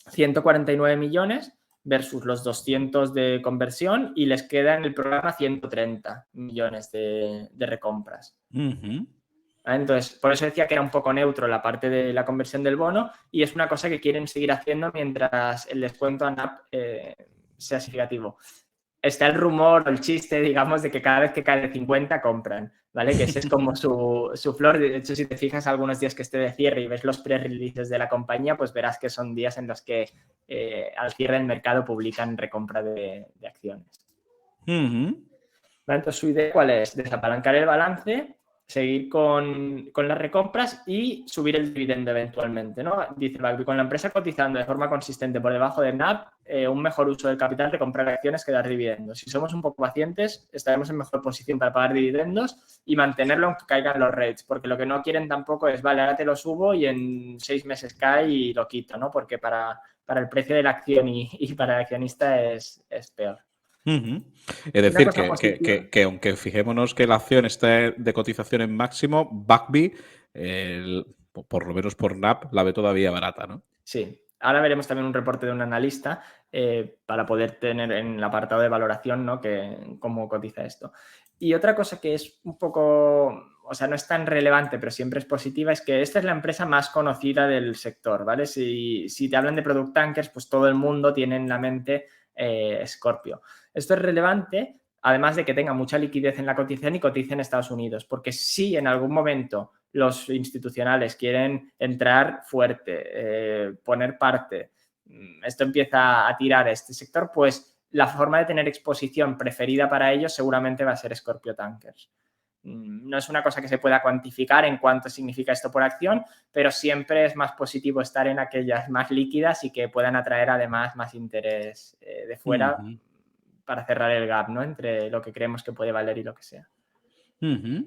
149 millones versus los 200 de conversión y les queda en el programa 130 millones de recompras. Ujú. Entonces, por eso decía que era un poco neutro la parte de la conversión del bono y es una cosa que quieren seguir haciendo mientras el descuento a NAP sea significativo. Está el rumor o el chiste, digamos, de que cada vez que cae de 50 compran, ¿vale? Que ese es como su flor. De hecho, si te fijas algunos días que esté de cierre y ves los pre-releases de la compañía, pues verás que son días en los que al cierre del mercado publican recompra de acciones. Ujú. ¿Vale? Entonces, su idea, ¿cuál es? Desapalancar el balance, seguir con las recompras y subir el dividendo eventualmente, ¿no? Dice Bagby, con la empresa cotizando de forma consistente por debajo del NAV, un mejor uso del capital de comprar acciones que dar dividendos. Si somos un poco pacientes, estaremos en mejor posición para pagar dividendos y mantenerlo aunque caigan los rates, porque lo que no quieren tampoco es, vale, ahora te lo subo y en 6 meses cae y lo quito, ¿no? Porque para el precio de la acción y para el accionista es peor. Ujú. Es Una decir, cosa positiva. que aunque fijémonos que la acción está de cotización en máximo, Bagby, por lo menos por NAP, la ve todavía barata, ¿no? Sí, ahora veremos también un reporte de un analista para poder tener en el apartado de valoración, ¿no? Cómo cotiza esto. Y otra cosa que es un poco, o sea, no es tan relevante, pero siempre es positiva, es que esta es la empresa más conocida del sector, ¿vale? Si te hablan de product tankers, pues todo el mundo tiene en la mente Scorpio. Esto es relevante, además de que tenga mucha liquidez en la cotización y cotice en Estados Unidos, porque si en algún momento los institucionales quieren entrar fuerte, poner parte, esto empieza a tirar a este sector, pues la forma de tener exposición preferida para ellos seguramente va a ser Scorpio Tankers. No es una cosa que se pueda cuantificar en cuánto significa esto por acción, pero siempre es más positivo estar en aquellas más líquidas y que puedan atraer además más interés de fuera Ujú. para cerrar el gap, ¿no? Entre lo que creemos que puede valer y lo que sea. Ujú.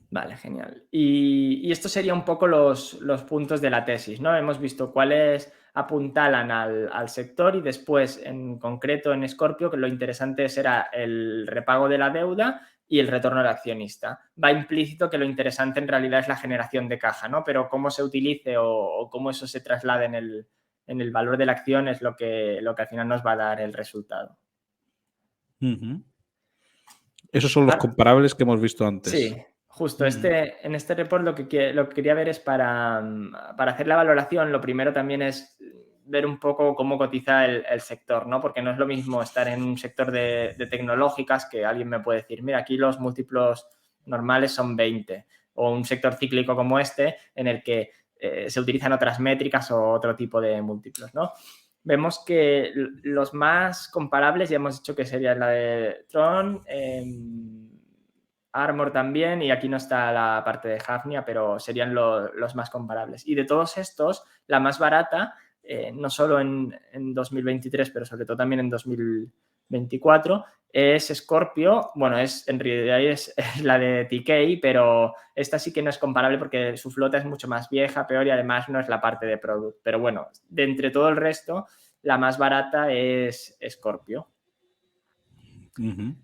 Vale, genial. Y esto sería un poco los puntos de la tesis, ¿no? Hemos visto cuáles apuntalan al sector y después, en concreto en Scorpio, que lo interesante será el repago de la deuda y el retorno al accionista. Va implícito que lo interesante en realidad es la generación de caja, ¿no? Pero cómo se utilice o cómo eso se traslade en el valor de la acción es lo que al final nos va a dar el resultado. Ujú. Esos son los Ahora, comparables que hemos visto sí, antes. justo. Ujú. En este report lo que quería ver es para hacer la valoración, lo primero también es ver un poco cómo cotiza el sector, ¿no? Porque no es lo mismo estar en un sector de tecnológicas que alguien me puede decir, mira, aquí los múltiplos normales son 20, o un sector cíclico como este en el que se utilizan otras métricas o otro tipo de múltiplos, ¿no? Vemos que los más comparables ya hemos dicho que sería la de Tron, Armor también, y aquí no está la parte de Hafnia, pero serían los más comparables. Y de todos estos, la más barata, no solo en 2023, pero sobre todo también en 2024, es Scorpio. Bueno, en realidad es la de TK, pero esta sí que no es comparable porque su flota es mucho más vieja, peor, y además no es la parte de Product. Pero bueno, de entre todo el resto, la más barata es Scorpio. Ujú.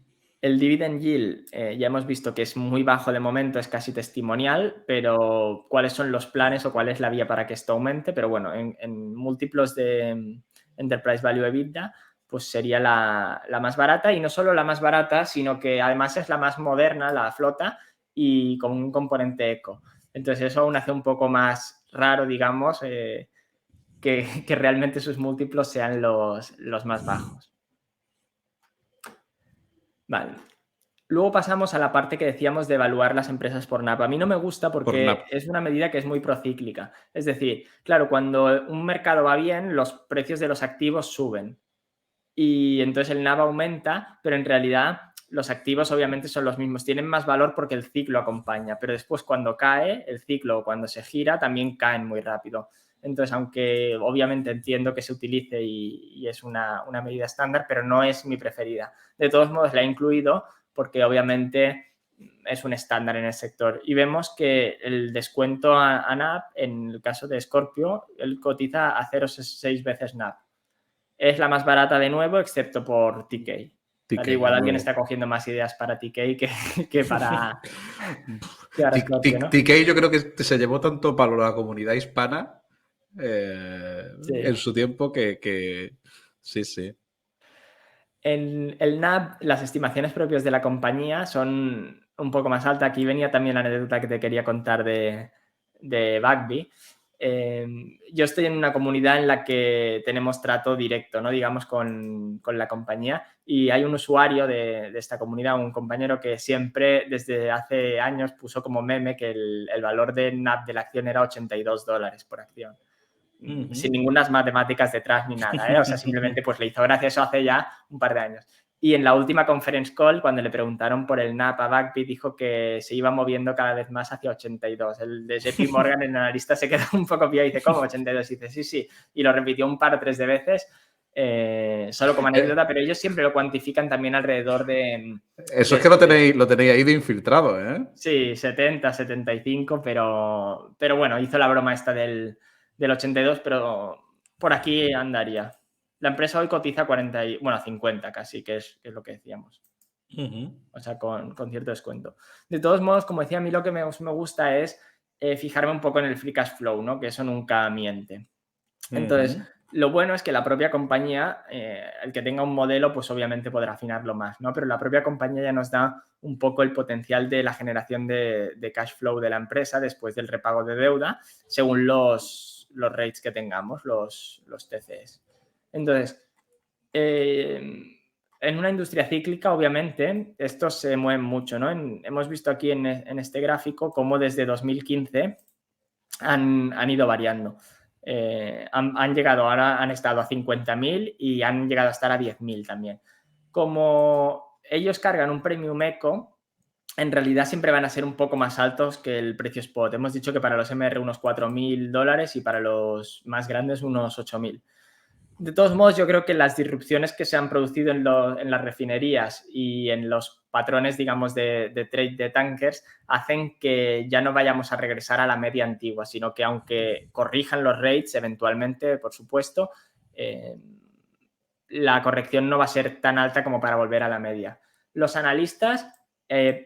El dividend yield ya hemos visto que es muy bajo de momento, es casi testimonial, pero ¿cuáles son los planes o cuál es la vía para que esto aumente? Pero bueno, en múltiplos de Enterprise Value EBITDA, pues sería la más barata, y no solo la más barata, sino que además es la más moderna, la flota, y con un componente eco. Entonces eso aún hace un poco más raro, digamos, que realmente sus múltiplos sean los más bajos. Vale. Luego pasamos a la parte que decíamos de evaluar las empresas por NAV. A mí no me gusta Por porque NAP. es una medida que es muy procíclica. Es decir, claro, cuando un mercado va bien, los precios de los activos suben y entonces el NAV aumenta, pero en realidad los activos obviamente son los mismos. Tienen más valor porque el ciclo acompaña, pero después cuando cae el ciclo o cuando se gira también caen muy rápido. Entonces, aunque obviamente entiendo que se utilice y es una medida estándar, pero no es mi preferida. De todos modos, la he incluido porque obviamente es un estándar en el sector. Y vemos que el descuento a NAV, en el caso de Scorpio, él cotiza a 0,6 veces NAV. Es la más barata de nuevo, excepto por TK. ¿Vale? TK, Igual de alguien nuevo. está cogiendo más ideas para TK que para, que para Scorpio, ¿no? TK yo creo que se llevó tanto para la comunidad hispana Sí. en su tiempo que sí, sí. En el NAV, las estimaciones propias de la compañía son un poco más altas. Aquí venía también la anécdota que te quería contar de Bagby. Yo estoy en una comunidad en la que tenemos trato directo, ¿no? Digamos, con la compañía, y hay un usuario de esta comunidad, un compañero que siempre desde hace años puso como meme que el valor de NAV de la acción era $82 por acción. Sin Ujú. ninguna matemáticas detrás ni nada, ¿eh? O sea, simplemente pues le hizo gracia eso hace ya un par de años. Y en la última conference call, cuando le preguntaron por el NAP a Bagby, dijo que se iba moviendo cada vez más hacia 82. El de JP Morgan, el analista, se quedó un poco pillado y dice, ¿cómo 82? Y dice, sí, sí. Y lo repitió un par o tres de veces, solo como anécdota, pero ellos siempre lo cuantifican también alrededor Eso es que lo tenéis ahí de infiltrado, ¿eh? sí, 70, 75, pero bueno, hizo la broma esta del 82, pero por aquí andaría. La empresa hoy cotiza 40, bueno, 50 casi, que es lo que decíamos. Ujú. O sea, con cierto descuento. De todos modos, como decía, a mí lo que me gusta es fijarme un poco en el free cash flow, ¿no? Que eso nunca miente. Entonces, Ujú. lo bueno es que la propia compañía, el que tenga un modelo, pues obviamente podrá afinarlo más, ¿no? Pero la propia compañía ya nos da un poco el potencial de la generación de cash flow de la empresa después del repago de deuda, según los rates que tengamos, los TCs. Entonces, en una industria cíclica, obviamente, estos se mueven mucho, ¿no? Hemos visto aquí en este gráfico cómo desde 2015 han ido variando. Han llegado, ahora han estado a 50.000 y han llegado a estar a 10.000 también. Como ellos cargan un premium eco, en realidad siempre van a ser un poco más altos que el precio spot. Hemos dicho que para los MR unos $4.000 y para los más grandes unos 8.000. De todos modos, yo creo que las disrupciones que se han producido en las refinerías y en los patrones, digamos, de trade de tankers hacen que ya no vayamos a regresar a la media antigua, sino que aunque corrijan los rates eventualmente, por supuesto, la corrección no va a ser tan alta como para volver a la media. Los analistas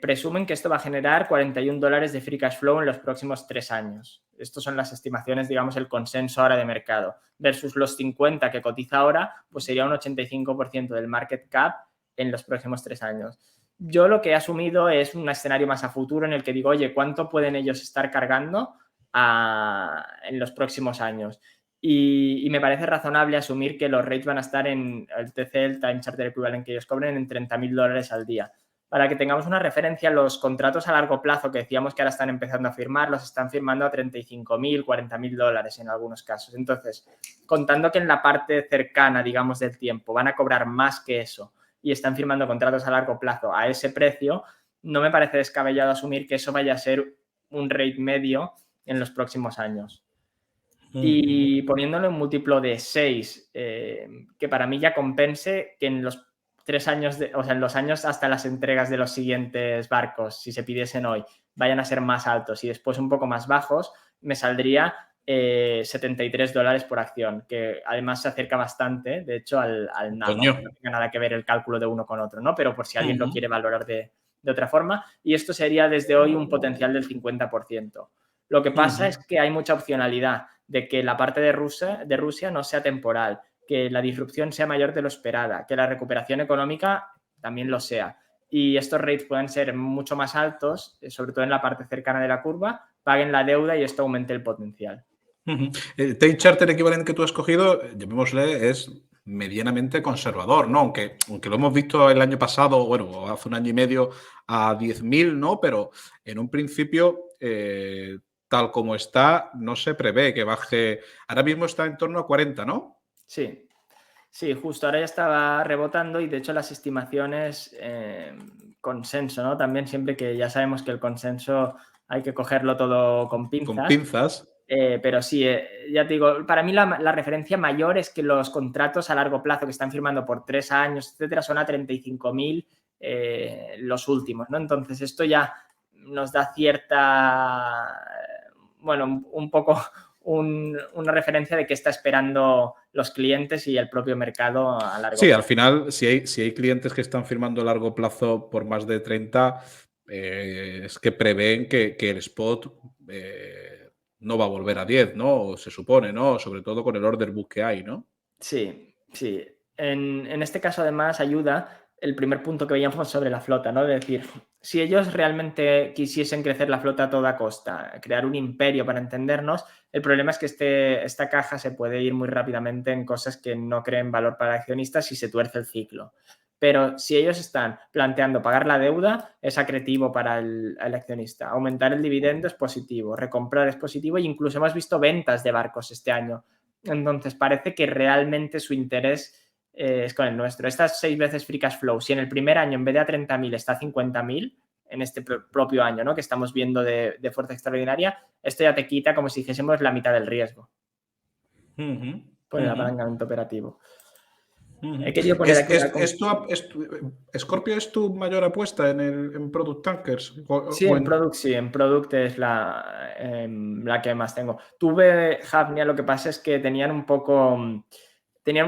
presumen que esto va a generar $41 de free cash flow en los próximos 3 años. Estas son las estimaciones, digamos, el consenso ahora de mercado. Versus los 50 que cotiza ahora, pues sería un 85% del market cap en los próximos 3 años. Yo lo que he asumido es un escenario más a futuro en el que digo, oye, ¿cuánto pueden ellos estar cargando en los próximos años? Y me parece razonable asumir que los rates van a estar en el TC, el Time Charter Equivalent que ellos cobren, en $30.000 al día. Para que tengamos una referencia, los contratos a largo plazo que decíamos que ahora están empezando a firmar, los están firmando a $35.000, $40.000 en algunos casos. Entonces, contando que en la parte cercana, digamos, del tiempo van a cobrar más que eso y están firmando contratos a largo plazo a ese precio, no me parece descabellado asumir que eso vaya a ser un rate medio en los próximos años. Y poniéndolo en múltiplo de 6, que para mí ya compense que en los 3 años, o sea, en los años hasta las entregas de los siguientes barcos, si se pidiesen hoy, vayan a ser más altos y después un poco más bajos, me saldría $73 por acción, que además se acerca bastante, de hecho, al NAV, aunque no tenga nada que ver el cálculo de uno con otro, ¿no? Pero por si alguien lo quiere valorar de otra forma, y esto sería desde hoy un potencial del 50%. Lo que pasa es que hay mucha opcionalidad de que la parte de Rusia no sea temporal, que la disrupción sea mayor de lo esperada, que la recuperación económica también lo sea. Y estos rates pueden ser mucho más altos, sobre todo en la parte cercana de la curva, paguen la deuda y esto aumente el potencial. El time charter equivalente que tú has cogido, llamémosle, es medianamente conservador, ¿no? Aunque lo hemos visto el año pasado, bueno, hace un año y medio a 10.000, ¿no? Pero en un principio, tal como está, no se prevé que baje. Ahora mismo está en torno a 40, ¿no? Sí, sí, justo ahora ya estaba rebotando y de hecho las estimaciones, consenso, ¿no? También siempre que ya sabemos que el consenso hay que cogerlo todo con pinzas. Con pinzas. Pero sí, ya te digo, para mí la referencia mayor es que los contratos a largo plazo que están firmando por 3 años, etcétera, son a 35.000 los últimos, ¿no? Entonces esto ya nos da cierta, bueno, un poco una referencia de qué está esperando los clientes y el propio mercado a largo plazo. Sí, al final, si hay clientes que están firmando a largo plazo por más de 30, es que prevén que el spot no va a volver a 10, ¿no? Se supone, ¿no? Sobre todo con el order book que hay, ¿no? Sí, sí. En este caso, además, ayuda el primer punto que veíamos sobre la flota, ¿no? Es decir, si ellos realmente quisiesen crecer la flota a toda costa, crear un imperio para entendernos, el problema es que esta caja se puede ir muy rápidamente en cosas que no creen valor para accionistas si se tuerce el ciclo. Pero si ellos están planteando pagar la deuda, es acretivo para el accionista. Aumentar el dividendo es positivo, recomprar es positivo e incluso hemos visto ventas de barcos este año. Entonces, parece que realmente su interés es con el nuestro. Estas 6 veces free cash flow, si en el primer año en vez de a 30.000 está a 50.000, en este propio año, ¿no? Que estamos viendo de fuerza extraordinaria, esto ya te quita como si dijésemos la mitad del riesgo por el apalancamiento operativo. He querido poner aquí ¿Scorpio es tu mayor apuesta en Product Tankers? Sí, en Product es la que más tengo. Tuve Hafnia, lo que pasa es que tenían un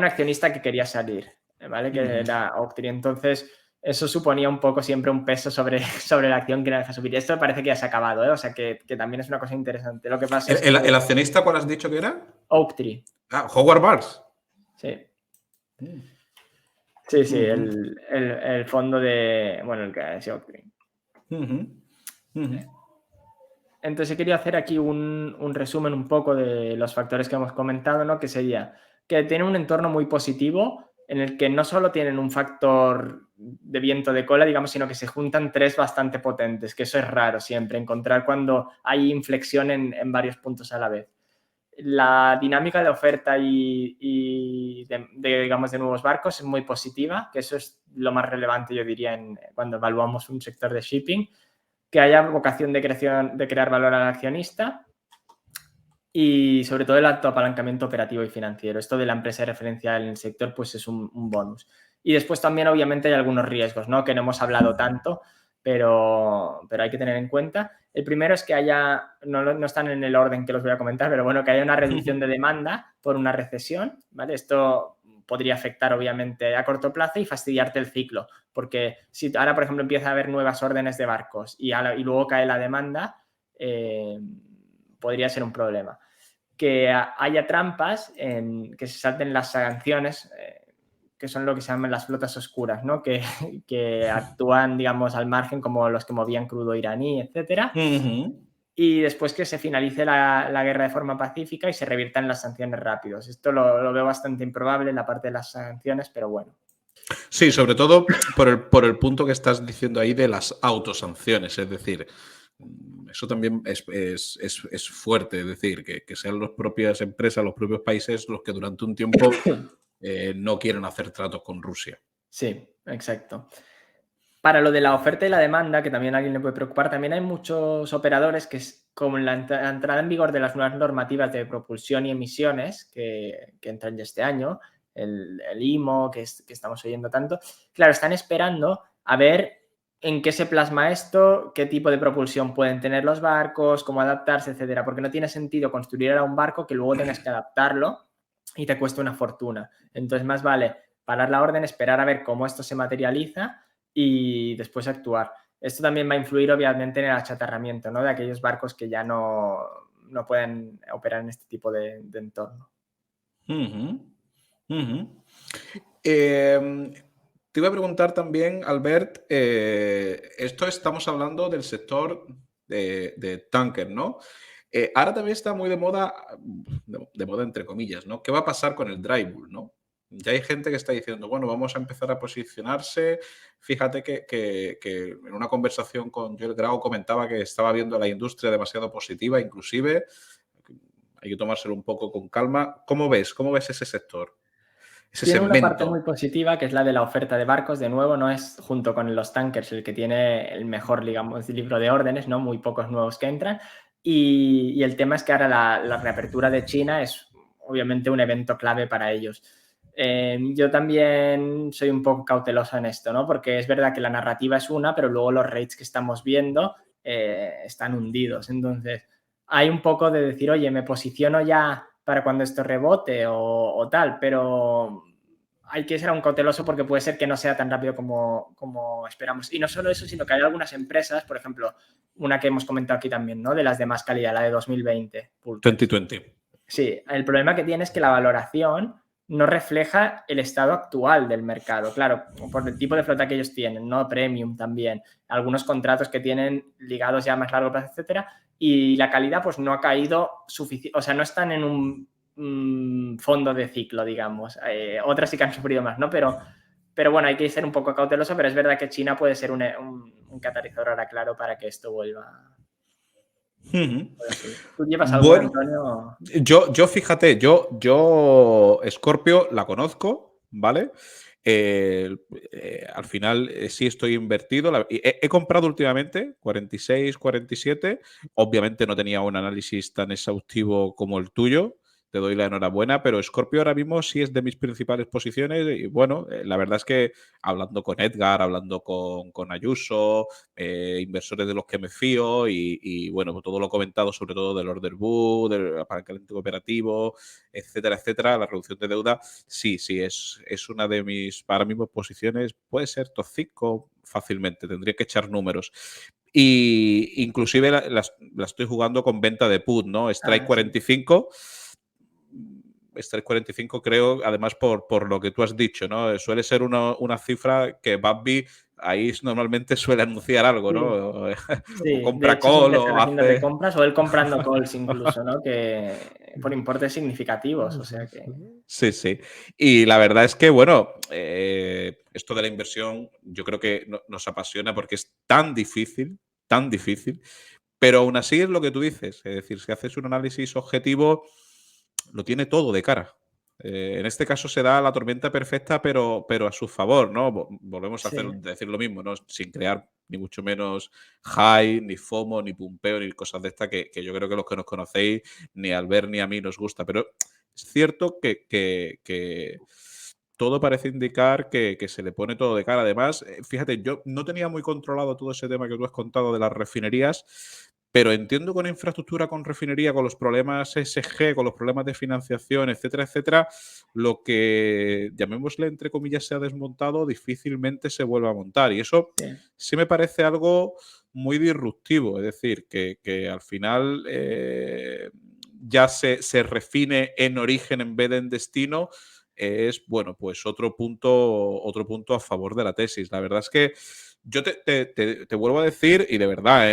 accionista que quería salir, ¿vale? Que era Octree. Entonces, eso suponía un poco siempre un peso sobre la acción que la deja subir. Esto parece que ya se ha acabado, ¿eh? O sea, que también es una cosa interesante. Lo que pasa es que... ¿El accionista cuál has dicho que era? Octree. Ah, Howard Marks. Sí. Sí, el fondo de... Bueno, el que es Octree. Entonces he querido hacer aquí un resumen un poco de los factores que hemos comentado, ¿no? Que sería que tienen un entorno muy positivo en el que no solo tienen un factor de viento de cola, digamos, sino que se juntan 3 bastante potentes, que eso es raro siempre, encontrar cuando hay inflexión en varios puntos a la vez. La dinámica de oferta y digamos, de nuevos barcos es muy positiva, que eso es lo más relevante, yo diría, cuando evaluamos un sector de shipping. Que haya vocación de crear valor al accionista y sobre todo el alto apalancamiento operativo y financiero. Esto de la empresa de referencia en el sector pues es un bonus. Y después también obviamente hay algunos riesgos, ¿no? Que no hemos hablado tanto, pero hay que tener en cuenta. El primero es que no están en el orden que los voy a comentar, pero bueno, que haya una reducción de demanda por una recesión, ¿vale? Esto podría afectar obviamente a corto plazo y fastidiarte el ciclo, porque si ahora, por ejemplo, empieza a haber nuevas órdenes de barcos y luego cae la demanda, podría ser un problema. Que haya trampas, que se salten las sanciones, que son lo que se llaman las flotas oscuras, ¿no? Que actúan, digamos, al margen como los que movían crudo iraní, etcétera. Y después que se finalice la guerra de forma pacífica y se reviertan las sanciones rápidos. Esto lo veo bastante improbable en la parte de las sanciones, pero bueno. Sí, sobre todo por el punto que estás diciendo ahí de las autosanciones. Es decir, eso también es fuerte. Es decir, que sean las propias empresas, los propios países los que durante un tiempo no quieren hacer tratos con Rusia. Sí, exacto. Para lo de la oferta y la demanda, que también a alguien le puede preocupar, también hay muchos operadores que, con la entrada en vigor de las nuevas normativas de propulsión y emisiones que entran ya este año, el IMO, que estamos oyendo tanto, claro, están esperando a ver en qué se plasma esto, qué tipo de propulsión pueden tener los barcos, cómo adaptarse, etcétera, porque no tiene sentido construir ahora un barco que luego tengas que adaptarlo y te cueste una fortuna. Entonces, más vale parar la orden, esperar a ver cómo esto se materializa y después actuar. Esto también va a influir obviamente en el achatarramiento, ¿no? De aquellos barcos que ya no pueden operar en este tipo de entorno. Ujú, ujú. Te iba a preguntar también, Albert, esto estamos hablando del sector de tanker, ¿no? Ahora también está muy de moda, de moda entre comillas, ¿no? ¿Qué va a pasar con el dry bulk, ¿no? Ya hay gente que está diciendo, bueno, vamos a empezar a posicionarse. Fíjate que en una conversación con Joel Grau comentaba que estaba viendo la industria demasiado positiva, inclusive. Hay que tomárselo un poco con calma. ¿Cómo ves? ¿Cómo ves ese sector? Ese Tiene una parte muy segmento. positiva, que es la de la oferta de barcos. De nuevo, no es junto con los tankers el que tiene el mejor, digamos, libro de órdenes, ¿no? Muy pocos nuevos que entran. Y el tema es que ahora la reapertura de China es obviamente un evento clave para ellos. Yo también soy un poco cauteloso en esto, ¿no? Porque es verdad que la narrativa es una, pero luego los rates que estamos viendo están hundidos. Entonces, hay un poco de decir, oye, me posiciono ya para cuando esto rebote o tal, pero hay que ser un cauteloso porque puede ser que no sea tan rápido como esperamos. Y no solo eso, sino que hay algunas empresas, por ejemplo, una que hemos comentado aquí también, ¿no? De las de más calidad, la de 2020, Pulpers. 2020. Sí, el problema que tiene es que la valoración no refleja el estado actual del mercado. Claro, por el tipo de flota que ellos tienen, ¿no? Premium también, algunos contratos que tienen ligados ya a más largo plazo, etcétera, y la calidad pues no ha caído suficiente, o sea, no están en un fondo de ciclo, digamos. Otras sí que han sufrido más, ¿no? Pero bueno, hay que ser un poco cauteloso, pero es verdad que China puede ser un catalizador ahora claro para que esto vuelva Ujú. a subir. ¿Tú llevas alguno, Bueno, Antonio? yo fíjate, yo Scorpio la conozco, ¿vale? Al final sí estoy invertido. He comprado últimamente 46, 47. Obviamente no tenía un análisis tan exhaustivo como el tuyo. Te doy la enhorabuena, pero Scorpio ahora mismo sí es de mis principales posiciones. Y bueno, la verdad es que hablando con Edgar, hablando con Ayuso, inversores de los que me fío y bueno, pues todo lo comentado, sobre todo del order book, del apalancamiento operativo, etcétera, etcétera, la reducción de deuda, sí, es una de mis, para mí, posiciones, puede ser top 5 fácilmente, tendría que echar números. Y inclusive la estoy jugando con venta de put, ¿no? Strike Ah, sí. 45. Strike 45 creo, además por lo que tú has dicho, ¿no? Suele ser una cifra que Babby ahí normalmente suele anunciar algo, Sí, ¿no? O sí, de compra hecho call siempre están o haciendo hace... recompras o él comprando calls incluso, ¿no? Que por importes significativos, o sea que Sí, sí. Y la verdad es que, bueno, esto de la inversión yo creo que nos apasiona porque es tan difícil, pero aún así es lo que tú dices. Es decir, si haces un análisis objetivo, lo tiene todo de cara. En este caso se da la tormenta perfecta, pero a su favor, ¿no? Volvemos a sí. decir lo mismo, ¿no? Sin crear ni mucho menos high, ni FOMO, ni pumpeo, ni cosas de estas que yo creo que los que nos conocéis, ni al ver ni a mí nos gusta. Pero es cierto que todo parece indicar que se le pone todo de cara. Además, fíjate, yo no tenía muy controlado todo ese tema que tú has contado de las refinerías, pero entiendo con infraestructura, con refinería, con los problemas SG, con los problemas de financiación, etcétera, etcétera, lo que, llamémosle, entre comillas, se ha desmontado, difícilmente se vuelve a montar. Y eso Sí. sí me parece algo muy disruptivo. Es decir, que al final ya se refine en origen en vez de en destino. Es, bueno, pues otro punto a favor de la tesis. La verdad es que yo te vuelvo a decir, y de verdad,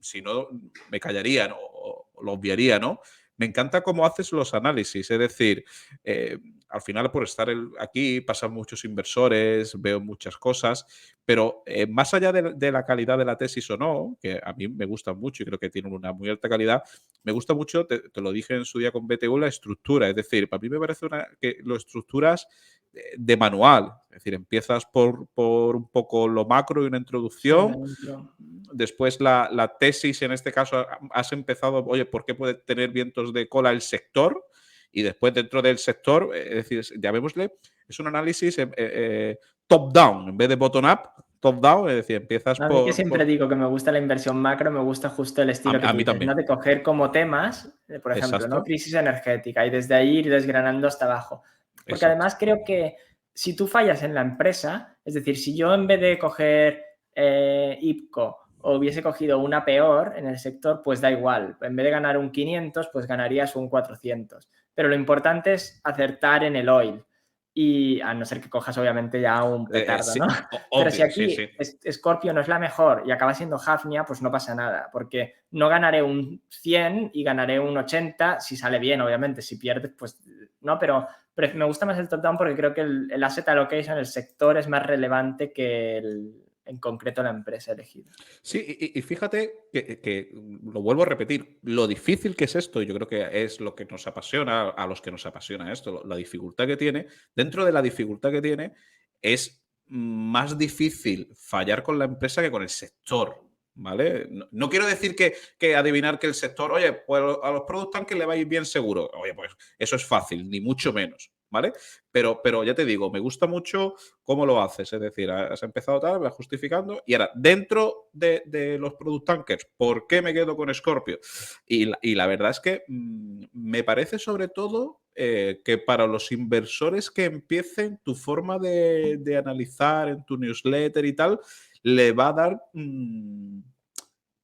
si no, me callaría, ¿no? O lo obviaría, ¿no? Me encanta cómo haces los análisis, es decir, al final por estar aquí pasan muchos inversores, veo muchas cosas, pero más allá de la calidad de la tesis o no, que a mí me gusta mucho y creo que tienen una muy alta calidad, me gusta mucho, te lo dije en su día con BTU, la estructura, es decir, para mí me parece que lo estructuras de manual. Es decir, empiezas por un poco lo macro y una Sí, la introducción. intro. Después la tesis, en este caso, has empezado, oye, ¿por qué puede tener vientos de cola el sector? Y después dentro del sector, es decir, llamémosle, es un análisis top-down, en vez de bottom-up, top-down, es decir, empiezas A mí que por... siempre digo que me gusta la inversión macro, me gusta justo el estilo que A tú mí dices, ¿no? también, De coger como temas, por ejemplo, ¿no? exacto, Crisis energética y desde ahí ir desgranando hasta abajo. Porque exacto. además creo que si tú fallas en la empresa, es decir, si yo en vez de coger IPCO hubiese cogido una peor en el sector, pues da igual. En vez de ganar un 500, pues ganarías un 400. Pero lo importante es acertar en el oil. Y a no ser que cojas obviamente ya un petardo, ¿no? Sí, Pero si obvio, sí, aquí sí. Scorpio no es la mejor y acaba siendo Hafnia, pues no pasa nada, porque no ganaré un 100 y ganaré un 80 si sale bien, obviamente. Si pierdes, pues no, pero me gusta más el top-down porque creo que el asset allocation, el sector es más relevante que en concreto la empresa elegida. Sí, y fíjate que lo vuelvo a repetir, lo difícil que es esto, y yo creo que es lo que nos apasiona, a los que nos apasiona esto, la dificultad que tiene, dentro de la dificultad que tiene, es más difícil fallar con la empresa que con el sector, ¿vale? No quiero decir que adivinar que el sector, oye, pues a los product tankers le va a ir bien seguro, oye, pues eso es fácil, ni mucho menos, ¿vale? Pero ya te digo, me gusta mucho cómo lo haces. Es decir, has empezado tal, vas justificando. Y ahora, dentro de los product tankers, ¿por qué me quedo con Scorpio? Y la verdad es que me parece sobre todo que para los inversores que empiecen, tu forma de analizar en tu newsletter y tal, le va a dar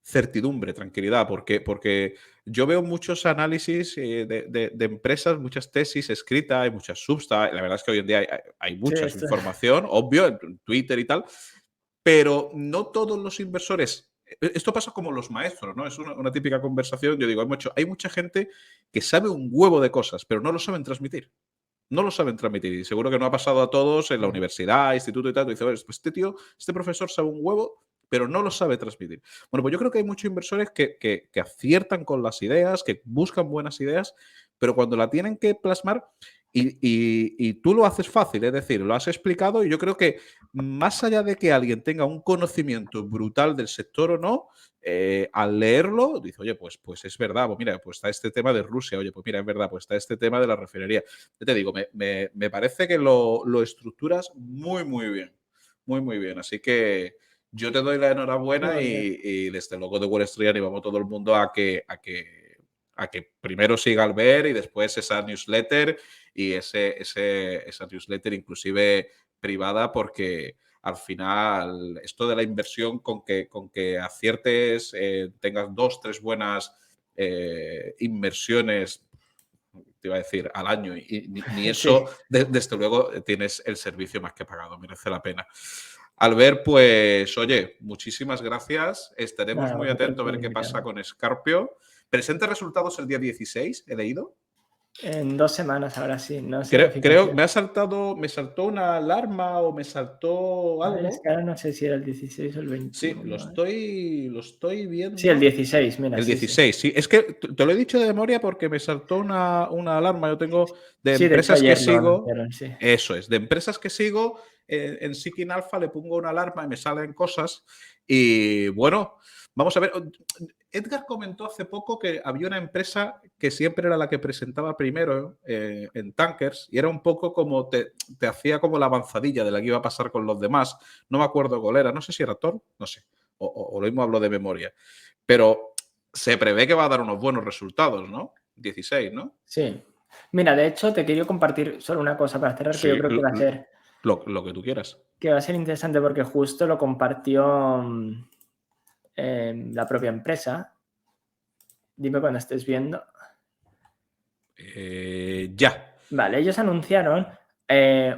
certidumbre, tranquilidad, porque yo veo muchos análisis de empresas, muchas tesis escritas, hay muchas Substack, la verdad es que hoy en día hay Sí, mucha esto, información, obvio, en Twitter y tal, pero no todos los inversores, esto pasa como los maestros, ¿no? Es una típica conversación, yo digo, hay mucha gente que sabe un huevo de cosas, pero no lo saben transmitir. No lo saben transmitir. Y seguro que no ha pasado a todos en la universidad, instituto y tal. Tú dices, "Oye, pues este tío, este profesor sabe un huevo, pero no lo sabe transmitir". Bueno, pues yo creo que hay muchos inversores que aciertan con las ideas, que buscan buenas ideas, pero cuando la tienen que plasmar, y tú lo haces fácil, es decir, lo has explicado, y yo creo que más allá de que alguien tenga un conocimiento brutal del sector o no, al leerlo, dice, oye, pues es verdad, pues mira, pues está este tema de Rusia, oye, pues mira, es verdad, pues está este tema de la refinería. Yo te digo, me parece que lo estructuras muy, muy bien. Muy, muy bien. Así que yo te doy la enhorabuena joder. y desde luego de Wall Street animamos a todo el mundo a que primero siga al ver y después esa newsletter y esa newsletter inclusive privada, porque al final esto de la inversión, con que aciertes, tengas 2, 3 buenas inversiones, te iba a decir, al año, y ni eso, Sí, desde luego, tienes el servicio más que pagado, merece la pena. Albert, pues oye, muchísimas gracias. Estaremos nada, muy vosotros atentos a por ver qué pasa invitarme. con Scarpio. Presenta resultados el día 16, he leído. En 2 semanas ahora sí, no sé la Creo, eficacia. me saltó una alarma o me saltó A ver, es que algo. ahora no sé si era el 16 o el Sí, 21. lo estoy Sí, el viendo. 16, mira, El sí, sí. 16, sí. Es que te lo he dicho de memoria porque me saltó una alarma. Yo tengo de Sí, de hecho empresas que ayer lo sigo, anunciaron, sí. eso es, de empresas que sigo, en Seeking Alpha le pongo una alarma y me salen cosas. Y bueno, vamos a ver. Edgar comentó hace poco que había una empresa que siempre era la que presentaba primero en Tankers, y era un poco como te hacía como la avanzadilla de la que iba a pasar con los demás. No me acuerdo cuál era, no sé si era Thor, no sé. O lo mismo hablo de memoria. Pero se prevé que va a dar unos buenos resultados, ¿no? 16, ¿no? Sí. Mira, de hecho, te quería compartir solo una cosa para cerrar que yo Sí, creo que va a ser, lo que tú quieras. interesante porque justo lo compartió la propia empresa. Dime cuando estés viendo. Ya. Vale, ellos anunciaron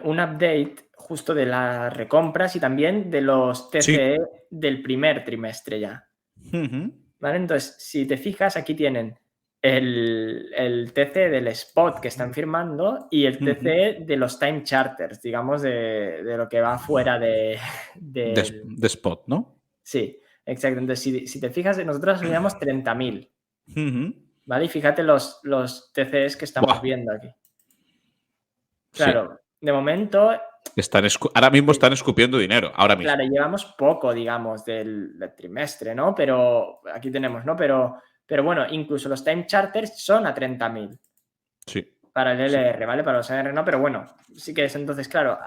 un update justo de las recompras y también de los Sí. TCE del primer trimestre ya. Ujú, ¿Vale? Entonces, si te fijas, aquí tienen el TCE del spot que están firmando y el ujú. TCE de los time charters, digamos, de lo que va fuera del... De Spot, ¿no? Sí, exacto. Entonces, si te fijas, nosotros asumíamos 30.000, Ujú. ¿vale? Y fíjate los TCEs que estamos Buah, viendo aquí. sí. Claro, De momento, Ahora mismo sí, están escupiendo dinero, ahora claro, mismo. llevamos poco, digamos, del trimestre, ¿no? Pero aquí tenemos, ¿no? Pero bueno, incluso los time charters son a 30.000 Sí, para el sí. LR, ¿vale? Para los AR no, pero bueno, sí que es entonces, claro,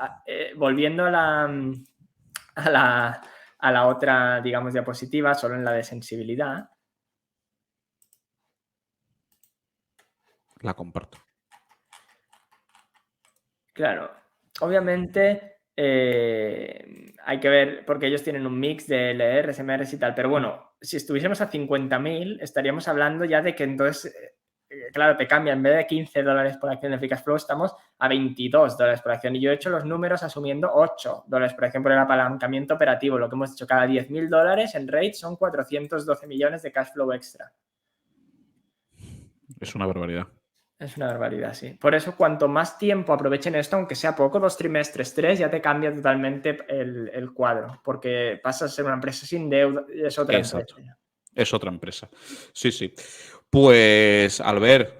volviendo a la, a la otra, digamos, diapositiva, solo en la de sensibilidad. La comparto. Claro, obviamente hay que ver, porque ellos tienen un mix de LRs, MRs y tal, pero bueno, si estuviésemos a 50.000, estaríamos hablando ya de que entonces, claro, te cambia, en vez de $15 por acción de Free Cash Flow, estamos a $22 por acción. Y yo he hecho los números asumiendo $8 por acción por el apalancamiento operativo, lo que hemos dicho, cada $10.000 en rate son 412 millones de cash flow extra. Es una barbaridad. Es una barbaridad, sí. Por eso, cuanto más tiempo aprovechen esto, aunque sea poco, 2 trimestres, 3, ya te cambia totalmente el cuadro, porque pasas a ser una empresa sin deuda y es otra empresa. Exacto. Es otra empresa. Sí, sí. Pues, Albert,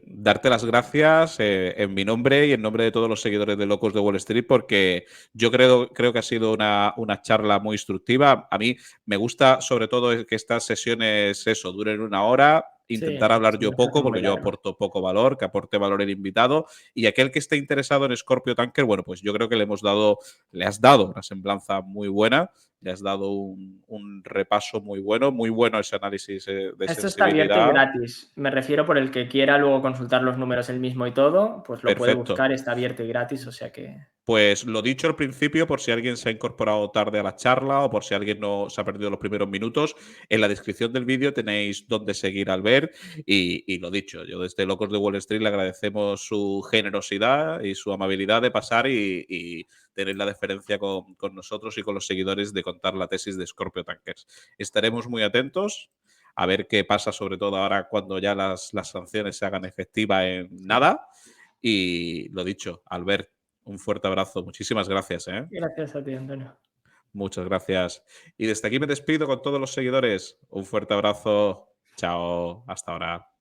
darte las gracias en mi nombre y en nombre de todos los seguidores de Locos de Wall Street, porque yo creo que ha sido una charla muy instructiva. A mí me gusta sobre todo que estas sesiones, eso, duren una hora, Sí, intentar hablar se yo nos hace poco, muy porque yo largo. aporto poco valor, que aporte valor el invitado. Y aquel que esté interesado en Scorpio Tanker, bueno, pues yo creo que le has dado una semblanza muy buena. Le has dado un repaso muy bueno ese análisis de Esto está abierto y sensibilidad. gratis. Me refiero por el que quiera luego consultar los números él mismo y todo, pues lo puede Perfecto. buscar, está abierto y gratis, o sea que... Pues lo dicho al principio, por si alguien se ha incorporado tarde a la charla o por si alguien no se ha perdido los primeros minutos, en la descripción del vídeo tenéis dónde seguir al ver y lo dicho, yo desde Locos de Wall Street le agradecemos su generosidad y su amabilidad de pasar y tener la deferencia con nosotros y con los seguidores de contar la tesis de Scorpio Tankers. Estaremos muy atentos a ver qué pasa, sobre todo ahora cuando ya las sanciones se hagan efectivas en Sí. nada. Y lo dicho, Albert, un fuerte abrazo. Muchísimas gracias, ¿eh? Gracias a ti, Antonio. Muchas gracias. Y desde aquí me despido con todos los seguidores. Un fuerte abrazo. Chao. Hasta ahora.